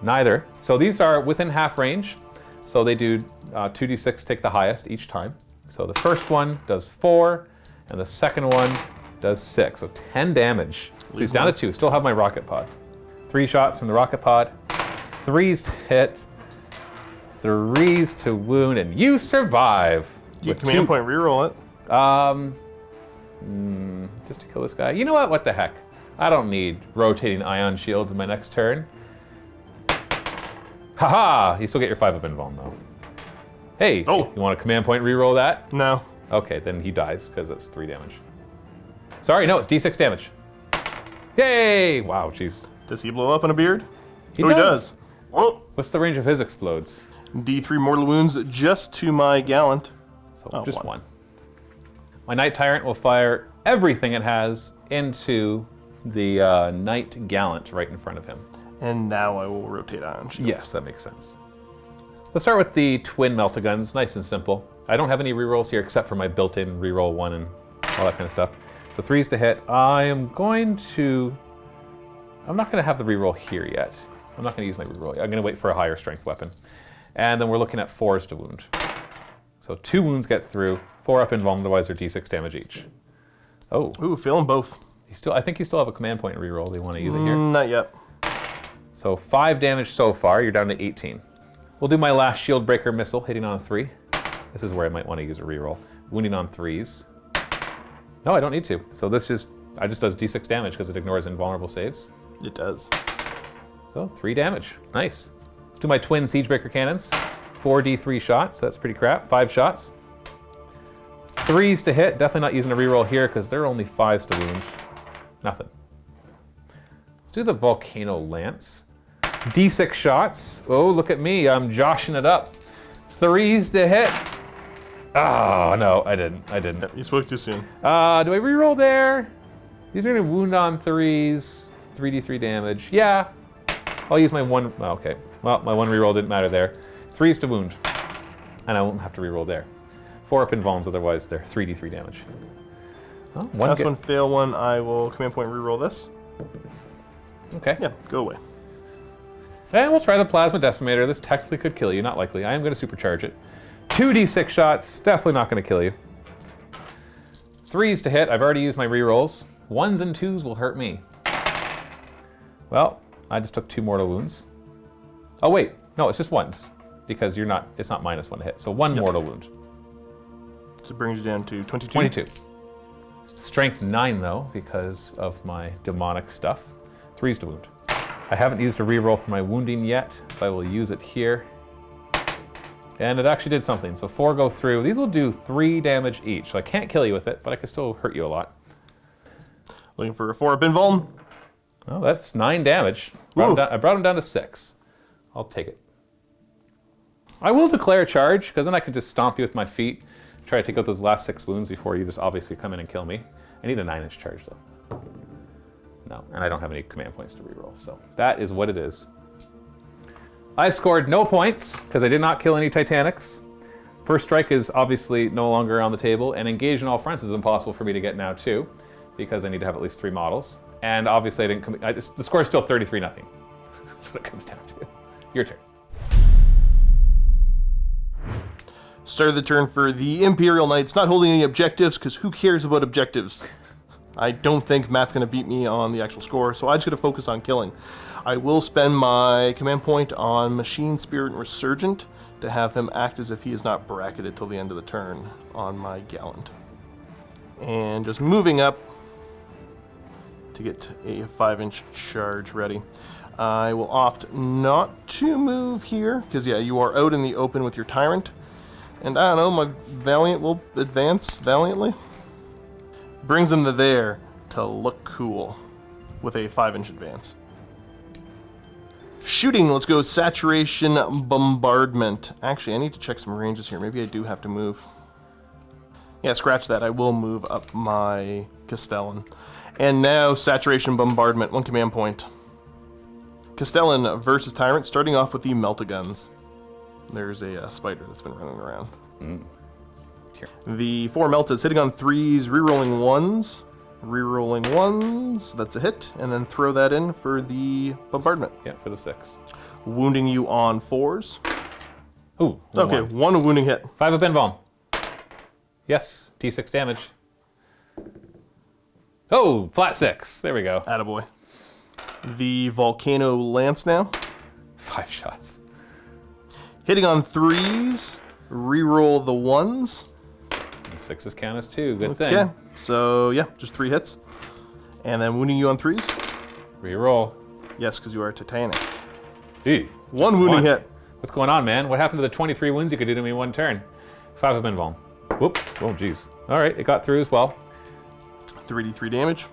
Neither. So these are within half range. So they do 2d6, take the highest each time. So the first one does 4, and the second one does 6. So 10 damage. So he's down to 2. Still have my rocket pod. 3 shots from the rocket pod. 3s to hit. 3s to wound, and you survive. You command point reroll it. Just to kill this guy. You know what? What the heck? I don't need rotating ion shields in my next turn. Haha! You still get your 5-up invuln though. Hey, oh. You want a command point reroll that? No. Okay, then he dies because it's 3 damage. Sorry, no, it's D6 damage. Yay! Wow, jeez. Does he blow up in a beard? He does. Whoa. What's the range of his explodes? D3 mortal wounds just to my Gallant. So just 1. My Knight Tyrant will fire everything it has into the Knight Gallant right in front of him. And now I will rotate ion shields. Yes, that makes sense. Let's start with the twin melta guns, nice and simple. I don't have any rerolls here except for my built-in reroll 1 and all that kind of stuff. So 3s to hit. I'm not going to have the reroll here yet. I'm not going to use my reroll. I'm going to wait for a higher strength weapon. And then we're looking at 4s to wound. So 2 wounds get through. 4 up invuln, otherwise they're d6 damage each. Oh. Ooh, failing both. I think you still have a command point reroll. Do you want to use it here? Not yet. So 5 damage so far. You're down to 18. We'll do my last shield breaker missile, hitting on a 3. This is where I might want to use a reroll. Wounding on 3s. No, I don't need to. So this just does d6 damage because it ignores invulnerable saves. It does. So 3 damage. Nice. Let's do my twin siegebreaker cannons. 4d3 shots. That's pretty crap. 5 shots. 3s to hit. Definitely not using a reroll here because they're only 5s to wound. Nothing. Let's do the volcano lance. D6 shots. Oh, look at me. I'm joshing it up. 3s to hit. Oh, no, I didn't. Yep, you spoke too soon. Do I reroll there? These are going to wound on 3s. 3d3 damage. Yeah. I'll use my 1. Oh, okay. Well, my 1 reroll didn't matter there. 3s to wound. And I won't have to reroll there. 4 up invulns, otherwise they're 3d3 damage. Oh, Last one, fail one. I will command point reroll this. Okay. Yeah, go away. And we'll try the plasma decimator. This technically could kill you, not likely. I am going to supercharge it. 2d6 shots, definitely not going to kill you. 3s to hit. I've already used my rerolls. 1s and 2s will hurt me. Well, I just took 2 mortal wounds. Oh wait, no, it's just 1s because it's not -1 to hit. So 1 mortal wound. So it brings you down to 22. 22. Strength 9 though because of my demonic stuff. 3s to wound. I haven't used a reroll for my wounding yet, so I will use it here. And it actually did something. So 4 go through. These will do 3 damage each. So I can't kill you with it, but I can still hurt you a lot. Looking for a 4 up invuln. Oh, that's 9 damage. I brought him down to 6. I'll take it. I will declare a charge, because then I can just stomp you with my feet, try to take out those last 6 wounds before you just obviously come in and kill me. I need a 9-inch charge, though. No, and I don't have any command points to reroll, so that is what it is. I scored no points, because I did not kill any Titanics. First strike is obviously no longer on the table, and engage in all fronts is impossible for me to get now, too, because I need to have at least 3 models. And obviously I didn't the score is still 33-0. That's what it comes down to. Your turn. Start of the turn for the Imperial Knights, not holding any objectives, because who cares about objectives? I don't think Matt's going to beat me on the actual score, so I'm just going to focus on killing. I will spend my command point on Machine Spirit and Resurgent to have him act as if he is not bracketed till the end of the turn on my Gallant. And just moving up to get a 5-inch charge ready. I will opt not to move here, because yeah, you are out in the open with your Tyrant. And I don't know, my Valiant will advance valiantly. Brings him to there to look cool with a 5-inch advance. Shooting, let's go Saturation Bombardment. Actually, I need to check some ranges here. Maybe I do have to move. Yeah, scratch that. I will move up my Castellan. And now Saturation Bombardment, 1 command point. Castellan versus Tyrant, starting off with the Melt-A-Guns. There's a spider that's been running around. The 4 Meltas hitting on 3s, rerolling 1s. Rerolling 1s, that's a hit. And then throw that in for the Bombardment. Yeah, for the 6. Wounding you on 4s. Ooh, okay, 1 wounding hit. 5 up invuln. Yes, D6 damage. Oh, flat 6. There we go. Attaboy. The Volcano Lance now. 5 shots. Hitting on 3s, reroll the 1s. And 6s count as 2. Good thing. Okay, so yeah, just 3 hits. And then wounding you on 3s. Reroll. Yes, because you are Titanic. Eee. 1 wounding hit. What's going on, man? What happened to the 23 wounds you could do to me in 1 turn? 5 up invuln. Whoops. Oh, jeez. All right, it got through as well. 3d3 damage.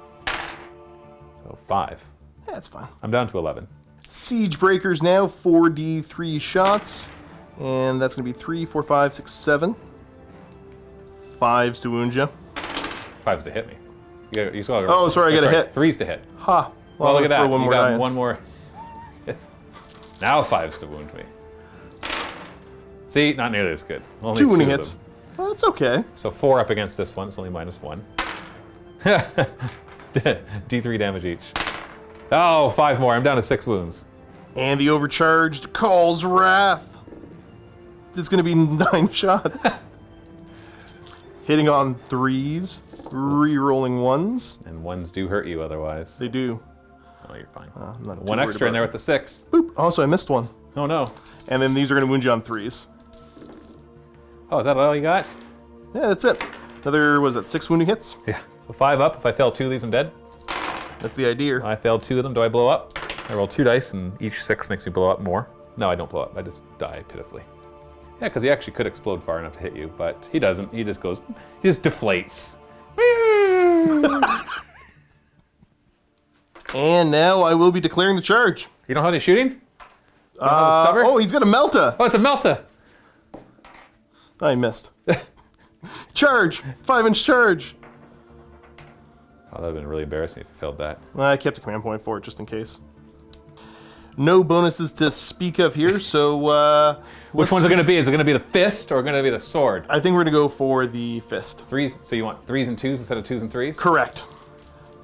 So 5. Yeah, that's fine. I'm down to 11. Siege Breakers now, 4d3 shots. And that's going to be 3, 4, 5, 6, 7. 5s to wound you. 5s to hit me. You saw it. Oh, sorry, I got a hit. 3s to hit. Ha. Well, look at that. One You more got die. 1 more. Now 5s to wound me. See, not nearly as good. Only 2 wounding of hits. them. Well, that's okay. So 4 up against this one. It's only -1. D3 damage each. Oh, 5 more. I'm down to 6 wounds. And the overcharged calls Wrath. It's going to be 9 shots. Hitting on 3s, re-rolling 1s. And 1s do hurt you otherwise. They do. Oh, you're fine. I'm not too One worried extra in about there it. with the 6. Boop. Also, I missed one. Oh no. And then these are going to wound you on 3s. Oh, is that all you got? Yeah, that's it. Another, was that 6 wounding hits? Yeah. So 5 up. If I fail 2 of these, I'm dead. That's the idea. I failed 2 of them. Do I blow up? I roll 2 dice, and each 6 makes me blow up more. No, I don't blow up. I just die pitifully. Yeah, because he actually could explode far enough to hit you, but he doesn't. He just goes, he just deflates. And now I will be declaring the charge. You know how he's shooting? Stubber? Oh, he's got a Melta. Oh, it's a Melta. I missed. Charge! 5-inch charge! Oh, that would have been really embarrassing if you failed that. I kept a command point for it just in case. No bonuses to speak of here, so Which one's it going to be? Is it going to be the fist or going to be the sword? I think we're going to go for the fist. 3s. So you want 3s and 2s instead of 2s and 3s? Correct.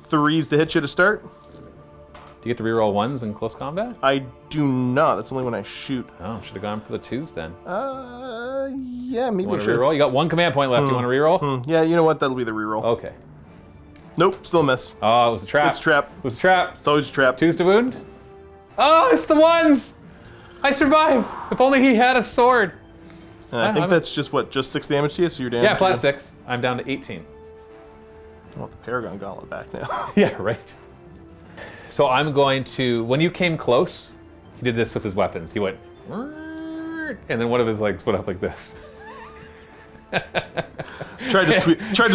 3s to hit you to start. Do you get to reroll 1s in close combat? I do not. That's only when I shoot. Oh, should have gone for the 2s then. Yeah, maybe You I want to should. reroll? You got 1 command point left. You want to reroll? Yeah, you know what? That'll be the reroll. Okay. Nope, still a miss. Oh, it was a trap. It's a trap. It was a trap. It's always a trap. 2s to wound. Oh, it's the 1s! I survived! If only he had a sword. I think that's just what, just 6 damage to you, so you're damaged. Yeah, flat 6. I'm down to 18. I want the Paragon Gauntlet back now. Yeah, right. So I'm going to, when you came close, he did this with his weapons. He went, and then one of his legs went up like this. tried to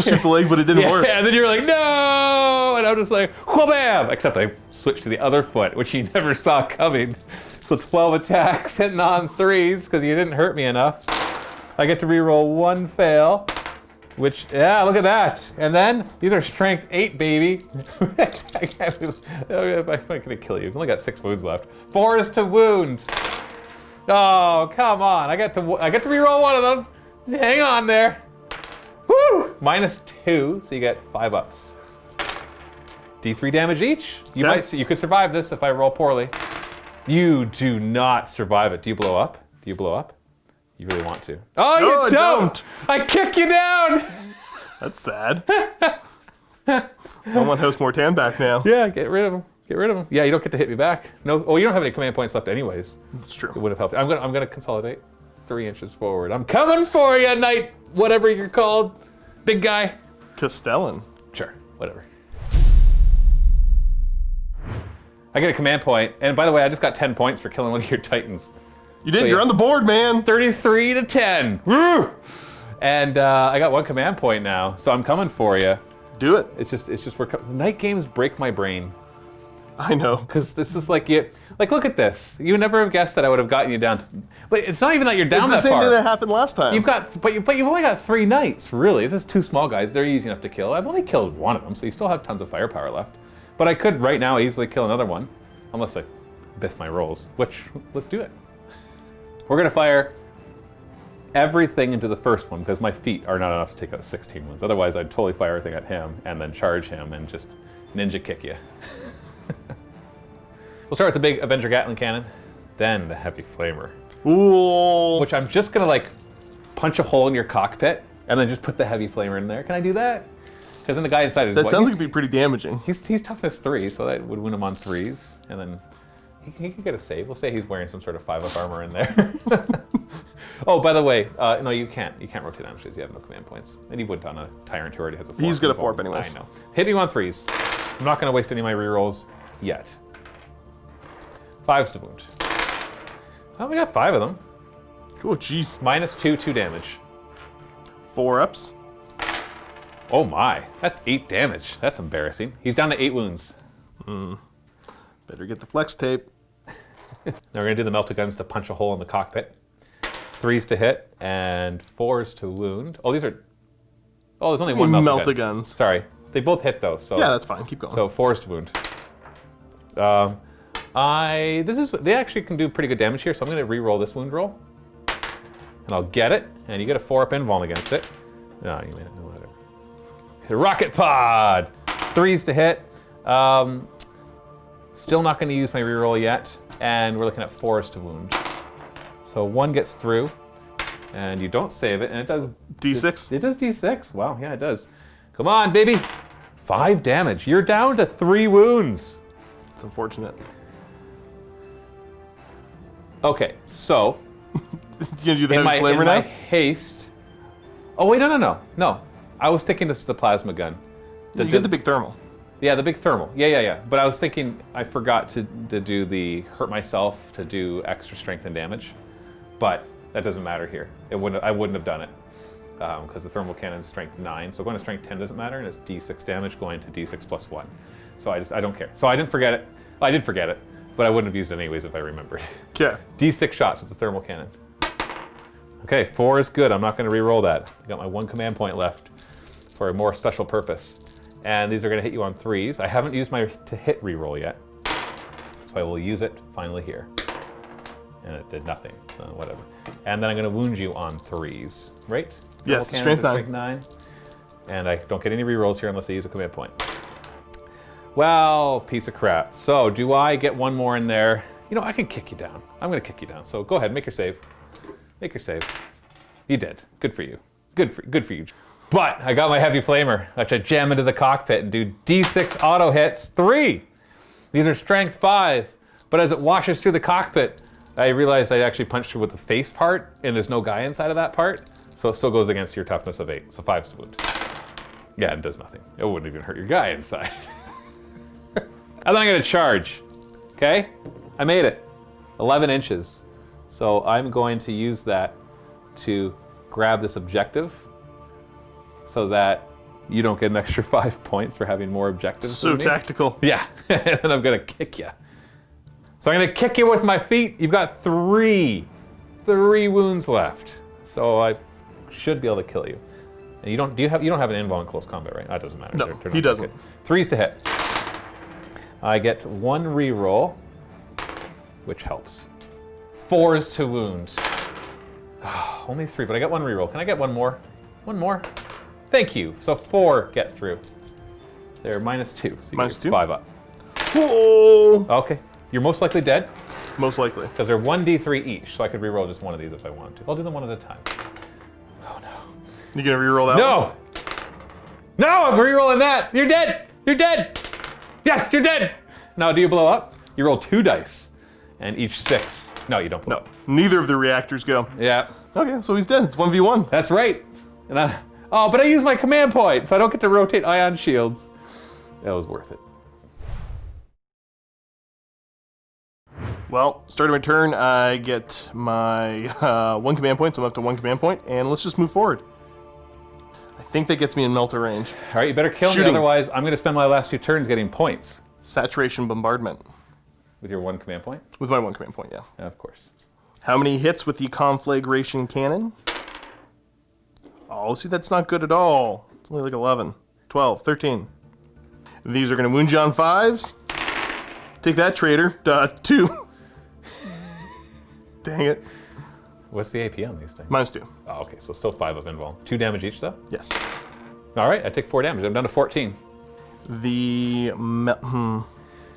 sweep the leg, but it didn't work. And then you're like, no! And I'm just like, whabam! Except I switched to the other foot, which he never saw coming. So 12 attacks hitting on 3s, because you didn't hurt me enough. I get to reroll 1 fail, which, yeah, look at that. And then, these are strength 8, baby. I'm not gonna kill you. You've only got 6 wounds left. 4 is to wound. Oh, come on. I get to reroll 1 of them. Hang on there. Woo! -2, so you get 5 ups. D3 damage each. You could survive this if I roll poorly. You do not survive it. Do you blow up? Do you blow up? You really want to. Oh, No, you don't! I kick you down! That's sad. I want House Mortan back now. Yeah, get rid of him. Get rid of him. Yeah, you don't get to hit me back. No. Oh, you don't have any command points left anyways. That's true. It would have helped. I'm gonna consolidate. 3 inches forward. I'm coming for you, knight, whatever you're called. Big guy. Castellan. Sure, whatever. I get a command point, and by the way, I just got 10 points for killing one of your titans. You did. So, You're yeah. on the board, man. 33 to 10. Woo! And I got 1 command point now, so I'm coming for you. Do it. It's just night games break my brain. I know. Because this is like look at this. You would never have guessed that I would have gotten you down to, but it's not even that you're down It's that the same far. thing that happened last time. But you've only got 3 knights, really. This is 2 small guys. They're easy enough to kill. I've only killed 1 of them, so you still have tons of firepower left. But I could right now easily kill another one, unless I biff my rolls. Which, let's do it. We're gonna fire everything into the first one because my feet are not enough to take out 16 ones. Otherwise, I'd totally fire everything at him and then charge him and just ninja kick you. We'll start with the big Avenger Gatling cannon, then the heavy flamer. Ooh. Which I'm just gonna like punch a hole in your cockpit and then just put the heavy flamer in there. Can I do that? Because then the guy inside is That sounds like it'd be pretty damaging. he's toughness 3, so that would win him on 3s, and then he can get a save. We'll say he's wearing some sort of 5-up armor in there. Oh, by the way, no, you can't rotate damages. You have no command points, and he wouldn't on a tyrant who already has a 4. He's got a 4 anyways. I know. Hit me on 3s. I'm not gonna waste any of my rerolls yet. 5s to wound. Oh, we got 5 of them. Oh, jeez. -2, 2 damage. 4 ups. Oh my, that's 8 damage. That's embarrassing. He's down to 8 wounds. Better get the flex tape. Now we're gonna do the melta guns to punch a hole in the cockpit. 3s to hit and 4s to wound. Oh, there's only one melta gun. Guns. Sorry, they both hit though. So Yeah, that's fine. Keep going. So 4s to wound. They actually can do pretty good damage here, so I'm gonna re-roll this wound roll. And I'll get it, and you get a 4-up invuln against it. No, you made it, no, whatever. Hit a rocket pod! 3s to hit. Still not gonna use my re-roll yet, and we're looking at 4s to wound. So 1 gets through, And you don't save it, and it does... D6. It does D6. Wow, yeah, it does. Come on, baby. 5 damage. You're down to 3 wounds. It's unfortunate. Okay, so... You gonna do the heavy flamer in now? my haste... Oh, wait, no. I was thinking this is the plasma gun. You get the big thermal. Yeah, the big thermal. Yeah. But I was thinking I forgot to do the hurt myself to do extra strength and damage. But that doesn't matter here. I wouldn't have done it. Because the thermal cannon is strength 9. So going to strength 10 doesn't matter, and it's D6 damage going to D6 plus 1. So I don't care. So I didn't forget it. I did forget it, but I wouldn't have used it anyways if I remembered. Okay. D6 shots with the thermal cannon. Okay, 4 is good. I'm not going to re-roll that. I got my 1 command point left for a more special purpose. And these are going to hit you on 3s. I haven't used my to hit re-roll yet, so I will use it finally here. And it did nothing. Whatever. And then I'm going to wound you on 3s, right? Yes, Thermal strength cannons are 9. strength 9. And I don't get any re-rolls here unless I use a command point. Well, piece of crap. So do I get one more in there? You know, I can kick you down. I'm going to kick you down. So go ahead, make your save. Make your save. You did. Good for you. Good for you. But I got my heavy flamer, which I jam into the cockpit and do D6 auto hits. 3. These are strength 5. But as it washes through the cockpit, I realized I actually punched you with the face part, and there's no guy inside of that part. So it still goes against your toughness of 8. So 5's to wound. Yeah, it does nothing. It wouldn't even hurt your guy inside. And then I'm going to charge. Okay? I made it. 11 inches. So I'm going to use that to grab this objective so that you don't get an extra 5 points for having more objectives. So tactical. Yeah, and I'm going to kick you. So I'm going to kick you with my feet. You've got 3 wounds left. So I should be able to kill you. And you don't have an invul in close combat, right? That doesn't matter. No, They're he not doesn't. good. 3s to hit. I get 1 reroll, which helps. 4s to wound. Only 3, but I got 1 reroll. Can I get 1 more? 1 more? Thank you. So 4 get through. They're -2. So you Minus get 2? 5 up. Whoa! Okay. You're most likely dead Most likely. because they're 1d3 each, so I could reroll just one of these if I wanted to. I'll do them one at a time. Oh no. You gonna reroll that one? No! No, I'm rerolling that! You're dead! You're dead! Yes, you're dead! Now, do you blow up? You roll 2 dice, and each 6. No, you don't blow No. up. Neither of the reactors go. Yeah, Okay, so he's dead. It's 1v1. that's right. And but I used my command point, so I don't get to rotate ion shields. That was worth it. Well, starting my turn, I get my 1 command point, so I'm up to 1 command point, and let's just move forward. I think that gets me in melter range. All right, you better kill me, Shooting. otherwise I'm going to spend my last 2 turns getting points. Saturation bombardment. With your 1 command point? With my 1 command point, yeah. Yeah, of course. How many hits with the conflagration cannon? Oh, see, that's not good at all. It's only like 11, 12, 13. These are going to wound you on 5s. Take that, traitor. 2. Dang it. What's the AP on these things? -2. Oh, okay, so still 5 of invul. 2 damage each, though? Yes. All right, I take 4 damage. I'm down to 14. The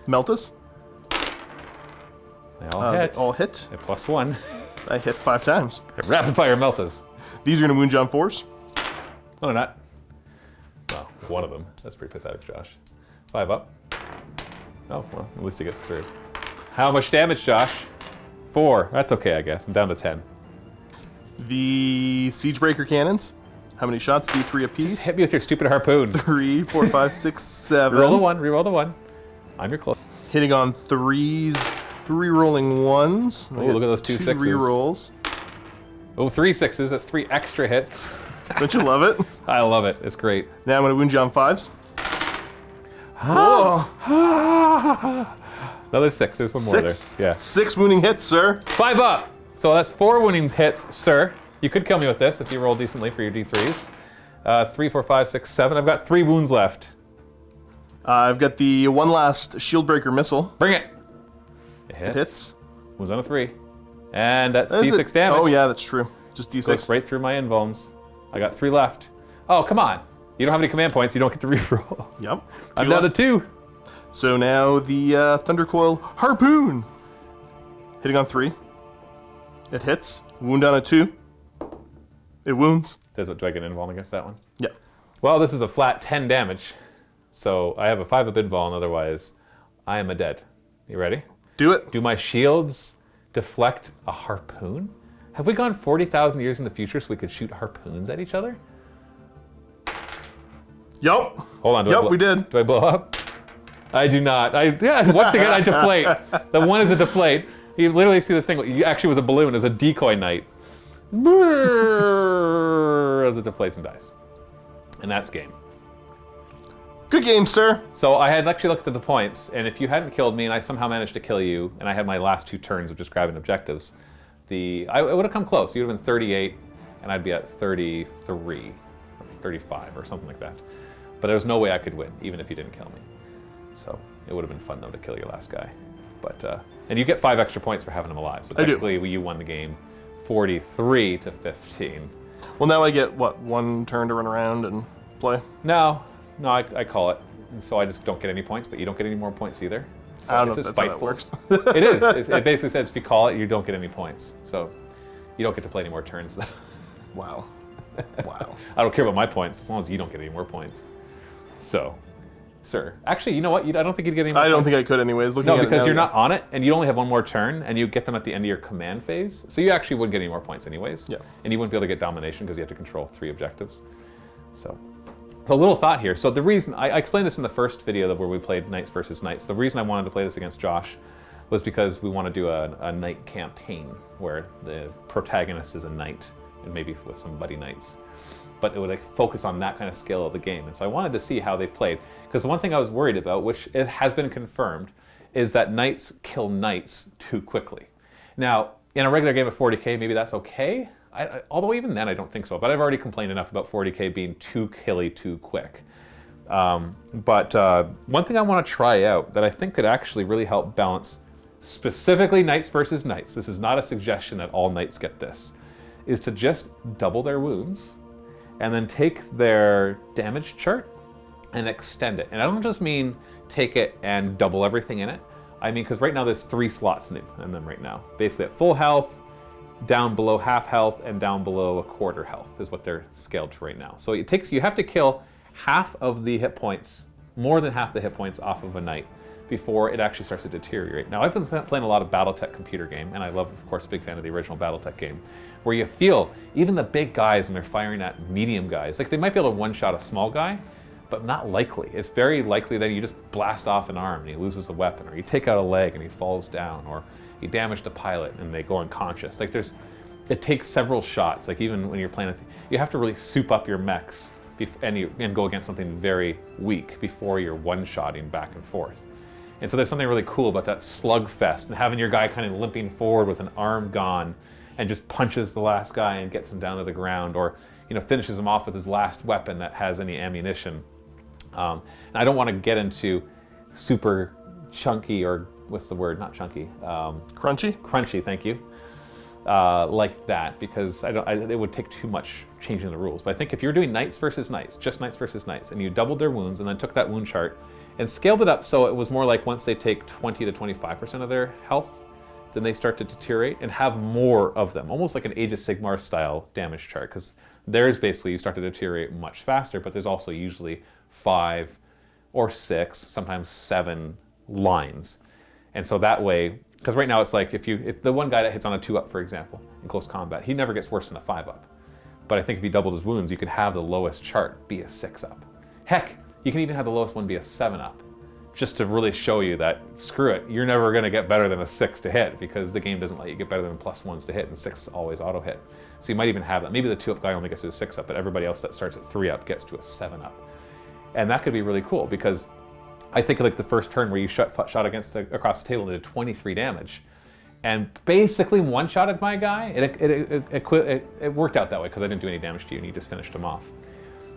Meltas. They all hit. They all hit. At +1. I hit 5 times. They're rapid fire meltas. These are going to wound you on 4s. No, they're not. Well, 1 of them. That's pretty pathetic, Josh. 5 up. Oh, well, at least he gets through. How much damage, Josh? 4. That's okay, I guess. I'm down to 10. The Siegebreaker cannons. How many shots? D3 apiece. Hit me with your stupid harpoon. 3, 4, 5, 6, 7. Reroll the 1. Reroll the 1. I'm your close. Hitting on 3s, rerolling 1s. Oh, look at those 2 2 6s. rerolls. Oh, 3 6s. That's 3 extra hits. Don't you love it? I love it. It's great. Now I'm going to wound you on 5s. Whoa. Another 6. There's 1 more 6. there. Yeah. 6 wounding hits, sir. 5 up. So that's 4 wounding hits, sir. You could kill me with this if you roll decently for your D3s. 3, 4, 5, 6, 7. I've got 3 wounds left. I've got the one last Shieldbreaker missile. Bring it. It It hits. Wounds on a 3. And that's Is D6 it? damage. Oh yeah, that's true. Just D6. Goes right through my invulns. I got 3 left. Oh, come on. You don't have any command points. You don't get to reroll. Yep. I'm 2 down to left. 2. So now the Thundercoil Harpoon. Hitting on 3. It hits. Wound on a 2. It wounds. Do I get an invuln against that one? Yeah. Well, this is a flat 10 damage. So I have a 5 of invuln, otherwise I am a dead. You ready? Do it. Do my shields deflect a harpoon? Have we gone 40,000 years in the future so we could shoot harpoons at each other? Yup. Hold on. Yep, we did. Do I blow up? I do not. Once again, I deflate. The one is a deflate. You literally see this thing. It actually was a balloon. It was a decoy knight. As it deflates and dies. And that's game. Good game, sir. So I had actually looked at the points, and if you hadn't killed me and I somehow managed to kill you, and I had my last 2 turns of just grabbing objectives, I would have come close. You would have been 38, and I'd be at 33, or 35, or something like that. But there was no way I could win, even if you didn't kill me. So it would have been fun, though, to kill your last guy. But and you get 5 extra points for having him alive. So technically, you won the game 43 to 15. Well, now I get, what, 1 turn to run around and play? No, I call it. And so I just don't get any points, but you don't get any more points either. So I don't know if it's that's just how that works. It is. It basically says if you call it, you don't get any points. So you don't get to play any more turns, though. Wow. Wow. I don't care about my points as long as you don't get any more points. So, sir. Actually, you know what? I don't think you'd get any more I points. don't think I could anyways. Looking No, at it because now, you're yeah. not on it, and you only have 1 more turn, and you get them at the end of your command phase. So you actually wouldn't get any more points anyways. Yeah. And you wouldn't be able to get domination because you have to control 3 objectives. So a little thought here. So the reason, I explained this in the first video where we played Knights versus Knights. The reason I wanted to play this against Josh was because we want to do a knight campaign where the protagonist is a knight, and maybe with some buddy knights. But it would focus on that kind of scale of the game. And so I wanted to see how they played. Because the one thing I was worried about, which it has been confirmed, is that knights kill knights too quickly. Now, in a regular game of 40k, maybe that's okay. Although even then, I don't think so. But I've already complained enough about 40k being too killy too quick. But one thing I want to try out that I think could actually really help balance specifically knights versus knights, this is not a suggestion that all knights get this, is to just double their wounds and then take their damage chart and extend it. And I don't just mean take it and double everything in it. I mean, because right now there's 3 slots in them right now. Basically at full health, down below half health, and down below a quarter health is what they're scaled to right now. So it takes, you have to kill half of the hit points, more than half the hit points off of a knight before it actually starts to deteriorate. Now, I've been playing a lot of BattleTech computer game, and I love, of course, big fan of the original BattleTech game, where you feel even the big guys when they're firing at medium guys, like they might be able to one-shot a small guy, but not likely. It's very likely that you just blast off an arm and he loses a weapon, or you take out a leg and he falls down, or you damage the pilot and they go unconscious. Like it takes several shots. Like even when you're playing, you have to really soup up your mechs and go against something very weak before you're one-shotting back and forth. And so there's something really cool about that slugfest and having your guy kind of limping forward with an arm gone and just punches the last guy and gets him down to the ground, or finishes him off with his last weapon that has any ammunition. And I don't want to get into super chunky, or what's the word? Not chunky. Crunchy? Crunchy, thank you. Like that, because it would take too much changing the rules. But I think if you're doing knights versus knights, just knights versus knights, and you doubled their wounds and then took that wound chart and scaled it up so it was more like once they take 20 to 25% of their health, then they start to deteriorate, and have more of them, almost like an Age of Sigmar style damage chart, because theirs basically you start to deteriorate much faster, but there's also usually 5 or 6, sometimes 7 lines. And so that way, because right now it's like if the one guy that hits on a 2-up, for example, in close combat, he never gets worse than a 5-up. But I think if he doubled his wounds, you could have the lowest chart be a 6-up. Heck, you can even have the lowest one be a 7-up, just to really show you that, screw it, you're never going to get better than a 6 to hit, because the game doesn't let you get better than +1s to hit, and 6 always auto hit. So you might even have that. Maybe the 2-up guy only gets to a 6-up, but everybody else that starts at 3-up gets to a 7-up. And that could be really cool, because I think like the first turn where you shot across the table and did 23 damage, and basically one-shotted my guy. It worked out that way because I didn't do any damage to you, and you just finished him off.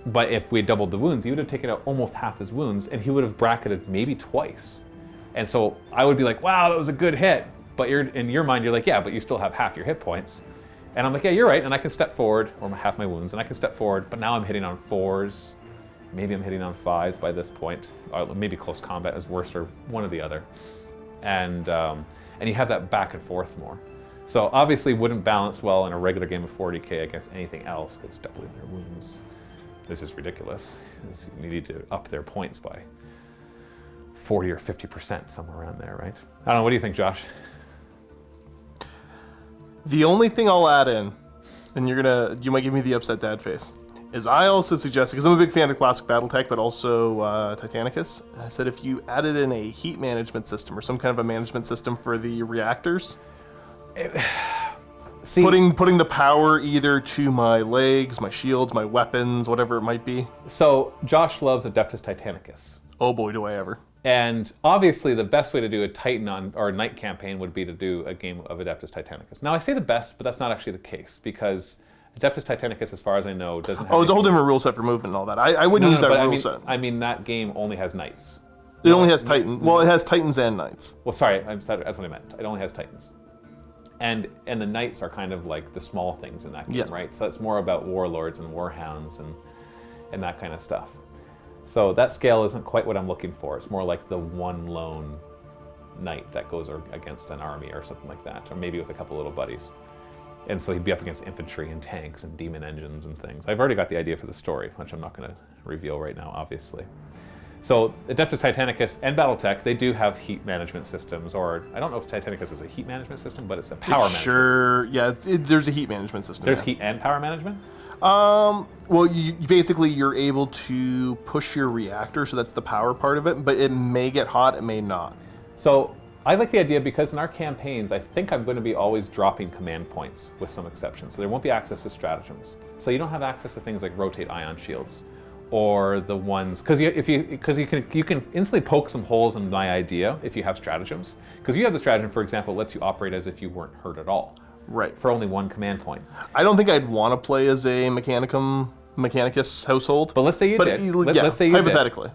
But if we had doubled the wounds, he would have taken out almost half his wounds, and he would have bracketed maybe twice. And so I would be like, wow, that was a good hit. But in your mind, you're like, yeah, but you still have half your hit points. And I'm like, yeah, you're right. And I can step forward, or half my wounds, and I can step forward, but now I'm hitting on 4s. Maybe I'm hitting on 5s by this point. Or maybe close combat is worse, or one or the other. And you have that back and forth more. So obviously wouldn't balance well in a regular game of 40k against anything else, because doubling their wounds is just ridiculous. You need to up their points by 40 or 50%, somewhere around there, right? I don't know, what do you think, Josh? The only thing I'll add in, and you might give me the upset dad face, is I also suggested, because I'm a big fan of classic BattleTech, but also Titanicus, I said if you added in a heat management system or some kind of a management system for the reactors, putting the power either to my legs, my shields, my weapons, whatever it might be. So Josh loves Adeptus Titanicus. Oh boy, do I ever. And obviously the best way to do a Titan or a Knight campaign would be to do a game of Adeptus Titanicus. Now I say the best, but that's not actually the case, because Adeptus Titanicus, as far as I know, doesn't have... Oh, it's a whole different rule set for movement and all that. I wouldn't use that rule set. I mean, that game only has Knights. It only has Titans. Well, it has Titans and Knights. Well, sorry, that's what I meant. It only has Titans. And the Knights are kind of like the small things in that game, right? So it's more about Warlords and Warhounds and that kind of stuff. So that scale isn't quite what I'm looking for. It's more like the one lone Knight that goes against an army or something like that, or maybe with a couple little buddies. And so he'd be up against infantry and tanks and demon engines and things. I've already got the idea for the story, which I'm not going to reveal right now, obviously. So Adeptus Titanicus and BattleTech, they do have heat management systems, or I don't know if Titanicus is a heat management system, but it's a power management. Sure, yeah, there's a heat management system. There's heat and power management? Well, you're able to push your reactor, so that's the power part of it, but it may get hot, it may not. So I like the idea because in our campaigns, I think I'm going to be always dropping command points with some exceptions. So there won't be access to stratagems. So you don't have access to things like rotate ion shields, or the ones, because you can instantly poke some holes in my idea if you have stratagems. Because you have the stratagem, for example, lets you operate as if you weren't hurt at all. Right. For only one command point. I don't think I'd want to play as a Mechanicus household. But let's say you did. Let's say you hypothetically.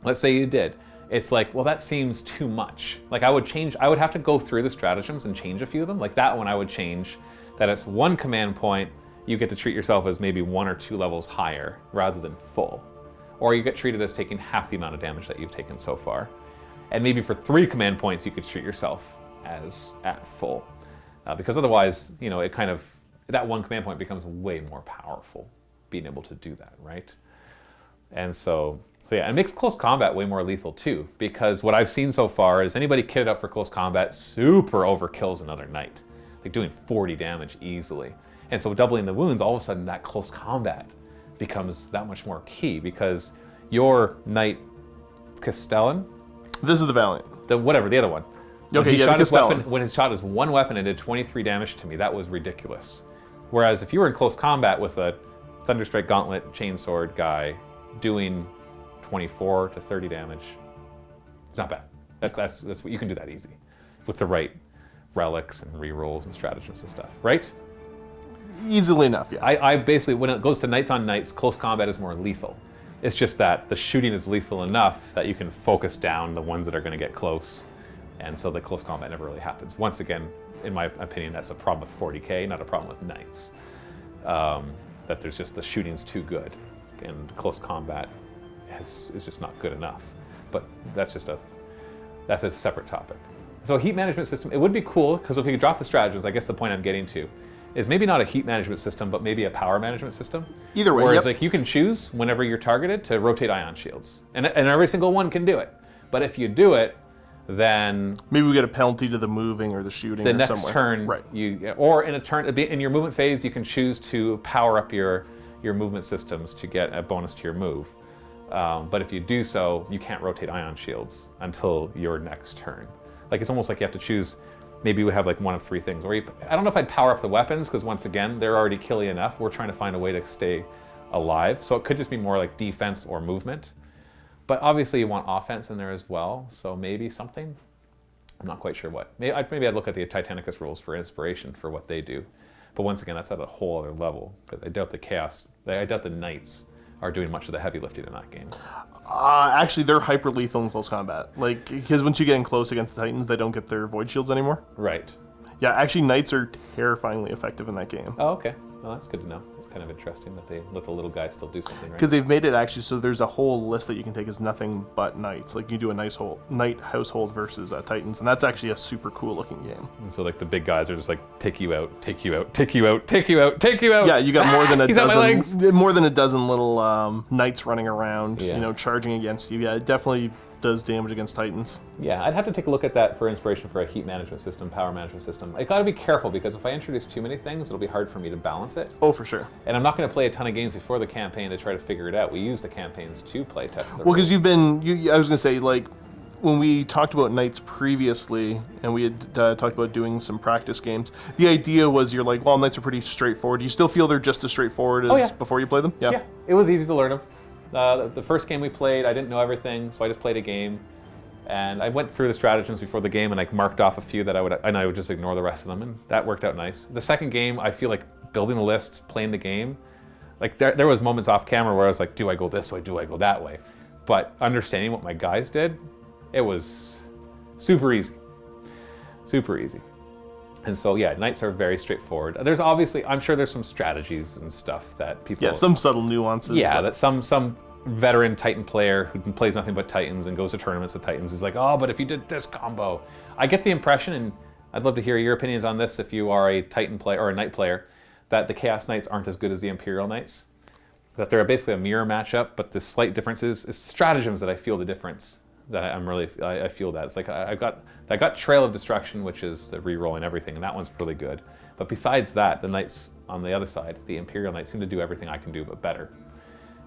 Let's say you did. It's like, well, that seems too much. Like I would have to go through the stratagems and change a few of them. Like that one I would change, that it's one command point, you get to treat yourself as maybe 1 or 2 levels higher rather than full. Or you get treated as taking half the amount of damage that you've taken so far. And maybe for 3 command points, you could treat yourself as at full. Because otherwise, it kind of, that 1 command point becomes way more powerful, being able to do that, right? And so yeah, it makes close combat way more lethal too, because what I've seen so far is anybody kitted up for close combat super overkills another Knight, like doing 40 damage easily. And so doubling the wounds, all of a sudden that close combat becomes that much more key, because your Knight Castellan... This is the Valiant. The other one. Okay, When his shot his one weapon and did 23 damage to me, that was ridiculous. Whereas if you were in close combat with a Thunderstrike Gauntlet Chainsword guy doing 24 to 30 damage, it's not bad. That's what you can do that easy with the right relics and rerolls and stratagems and stuff, right? Easily enough, yeah. I basically, when it goes to Knights on Knights, close combat is more lethal. It's just that the shooting is lethal enough that you can focus down the ones that are going to get close. And so the close combat never really happens. Once again, in my opinion, that's a problem with 40k, not a problem with Knights. That there's just the shooting's too good, and close combat is just not good enough. But that's a separate topic. So a heat management system, it would be cool, because if we could drop the stratagems, I guess the point I'm getting to is maybe not a heat management system, but maybe a power management system. Either way, Whereas like you can choose whenever you're targeted to rotate ion shields. And every single one can do it. But if you do it, then maybe we get a penalty to the moving or the shooting. The next somewhere. turn, right? Or in a turn in your movement phase, you can choose to power up your movement systems to get a bonus to your move. But if you do so, you can't rotate ion shields until your next turn. Like it's almost like you have to choose. Maybe we have like one of 3 things. Or I don't know if I'd power up the weapons, because once again, they're already killy enough. We're trying to find a way to stay alive. So it could just be more like defense or movement. But obviously you want offense in there as well. So maybe something. I'm not quite sure what. Maybe I'd look at the Titanicus rules for inspiration for what they do. But once again, that's at a whole other level. Because I doubt the Knights are doing much of the heavy lifting in that game. Actually, they're hyper lethal in close combat. Like, because once you get in close against the Titans, they don't get their void shields anymore. Right. Yeah, actually, Knights are terrifyingly effective in that game. Oh, okay. Well, that's good to know. It's kind of interesting that they let the little guy still do something, right? Because they've made it actually so there's a whole list that you can take as nothing but knights. Like you do a nice whole knight household versus Titans, and that's actually a super cool looking game. And so like the big guys are just like take you out, take you out, take you out, take you out, take you out. Yeah, you got more than a He's at my legs. dozen little knights running around, Yeah. charging against you. Yeah, it definitely does damage against Titans. Yeah, I'd have to take a look at that for inspiration for a heat management system, power management system. I gotta be careful because if I introduce too many things, it'll be hard for me to balance it. Oh, for sure. And I'm not going to play a ton of games before the campaign to try to figure it out. We use the campaigns to play test the Well, because rules. I was going to say, like, when we talked about Knights previously, and we had talked about doing some practice games, the idea was you're like, well, Knights are pretty straightforward. Do you still feel they're just as straightforward as before you play them? Yeah, it was easy to learn them. The first game we played, I didn't know everything, so I just played a game. And I went through the stratagems before the game and I marked off a few that I would just ignore the rest of them, and that worked out nice. The second game, I feel like building a list, playing the game, like there was moments off camera where I was like, do I go this way, do I go that way? But understanding what my guys did, it was super easy. Super easy. And so yeah, Knights are very straightforward. There's obviously, I'm sure there's some strategies and stuff that people... Yeah, some subtle nuances. Yeah, that some veteran Titan player who plays nothing but Titans and goes to tournaments with Titans is like, oh, but if you did this combo. I get the impression, and I'd love to hear your opinions on this if you are a Titan player or a Knight player, that the Chaos Knights aren't as good as the Imperial Knights. That they're basically a mirror matchup, but the slight difference is stratagems that I feel the difference. That I feel that. It's like I got Trail of Destruction, which is the re-rolling everything, and that one's really good. But besides that, the Knights on the other side, the Imperial Knights, seem to do everything I can do, but better.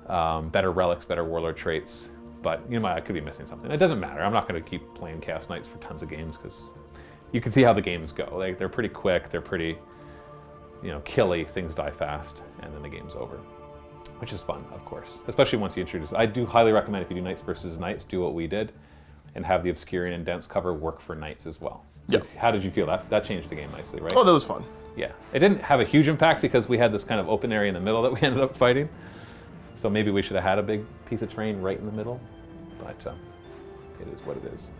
Better relics, better warlord traits, but I could be missing something. It doesn't matter. I'm not going to keep playing Chaos Knights for tons of games because you can see how the games go. Like they're pretty quick, they're pretty, killy. Things die fast, and then the game's over, which is fun, of course. Especially once you introduce. I do highly recommend if you do Knights versus Knights, do what we did, and have the Obscurian and Dense cover work for Knights as well. Yeah. How did you feel? That changed the game nicely, right? Oh, that was fun. Yeah. It didn't have a huge impact because we had this kind of open area in the middle that we ended up fighting. So maybe we should have had a big piece of terrain right in the middle, but it is what it is.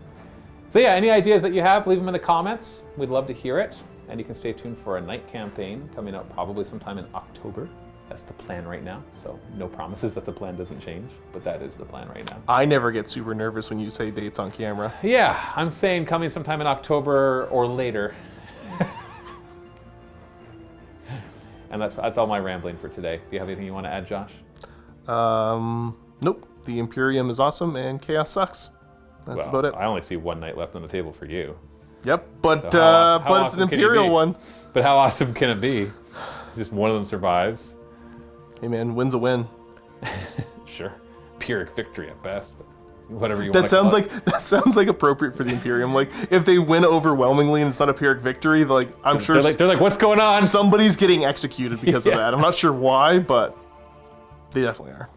So yeah, any ideas that you have, leave them in the comments. We'd love to hear it. And you can stay tuned for a Knight campaign coming out probably sometime in October. That's the plan right now. So no promises that the plan doesn't change, but that is the plan right now. I never get super nervous when you say dates on camera. Yeah, I'm saying coming sometime in October or later. And that's all my rambling for today. Do you have anything you want to add, Josh? Nope. The Imperium is awesome and Chaos sucks. That's about it. I only see one Knight left on the table for you. Yep, but So how but it's awesome an can it Imperial be? one. But how awesome can it be? Just one of them survives. Hey man, win's a win. Sure, Pyrrhic victory at best, but whatever you That want. sounds like appropriate for the Imperium. Like if they win overwhelmingly and it's not a Pyrrhic victory, like I'm sure They're like, what's going on? somebody's getting executed because of Yeah. that. I'm not sure why, but they definitely are.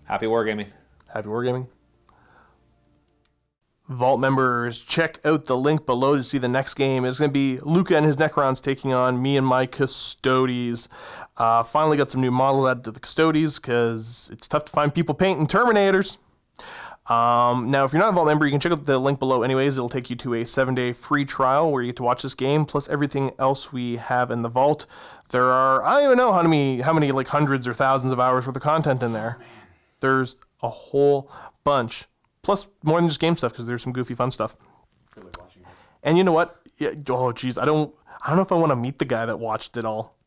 Happy wargaming. Happy wargaming. Vault members, check out the link below to see the next game. It's going to be Luca and his Necrons taking on me and my Custodes. Finally got some new models added to the Custodes because it's tough to find people painting Terminators. Now, if you're not a Vault member, you can check out the link below anyways. It'll take you to a 7-day free trial where you get to watch this game, plus everything else we have in the Vault. There are, I don't even know how many like hundreds or thousands of hours worth of content in there. There's a whole bunch. Plus, more than just game stuff, because there's some goofy, fun stuff. And you know what? Yeah, oh, geez, I don't know if I want to meet the guy that watched it all.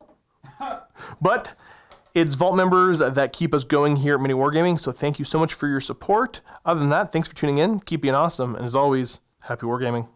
But it's Vault members that keep us going here at MiniWarGaming, so thank you so much for your support. Other than that, thanks for tuning in. Keep being awesome, and as always, happy wargaming.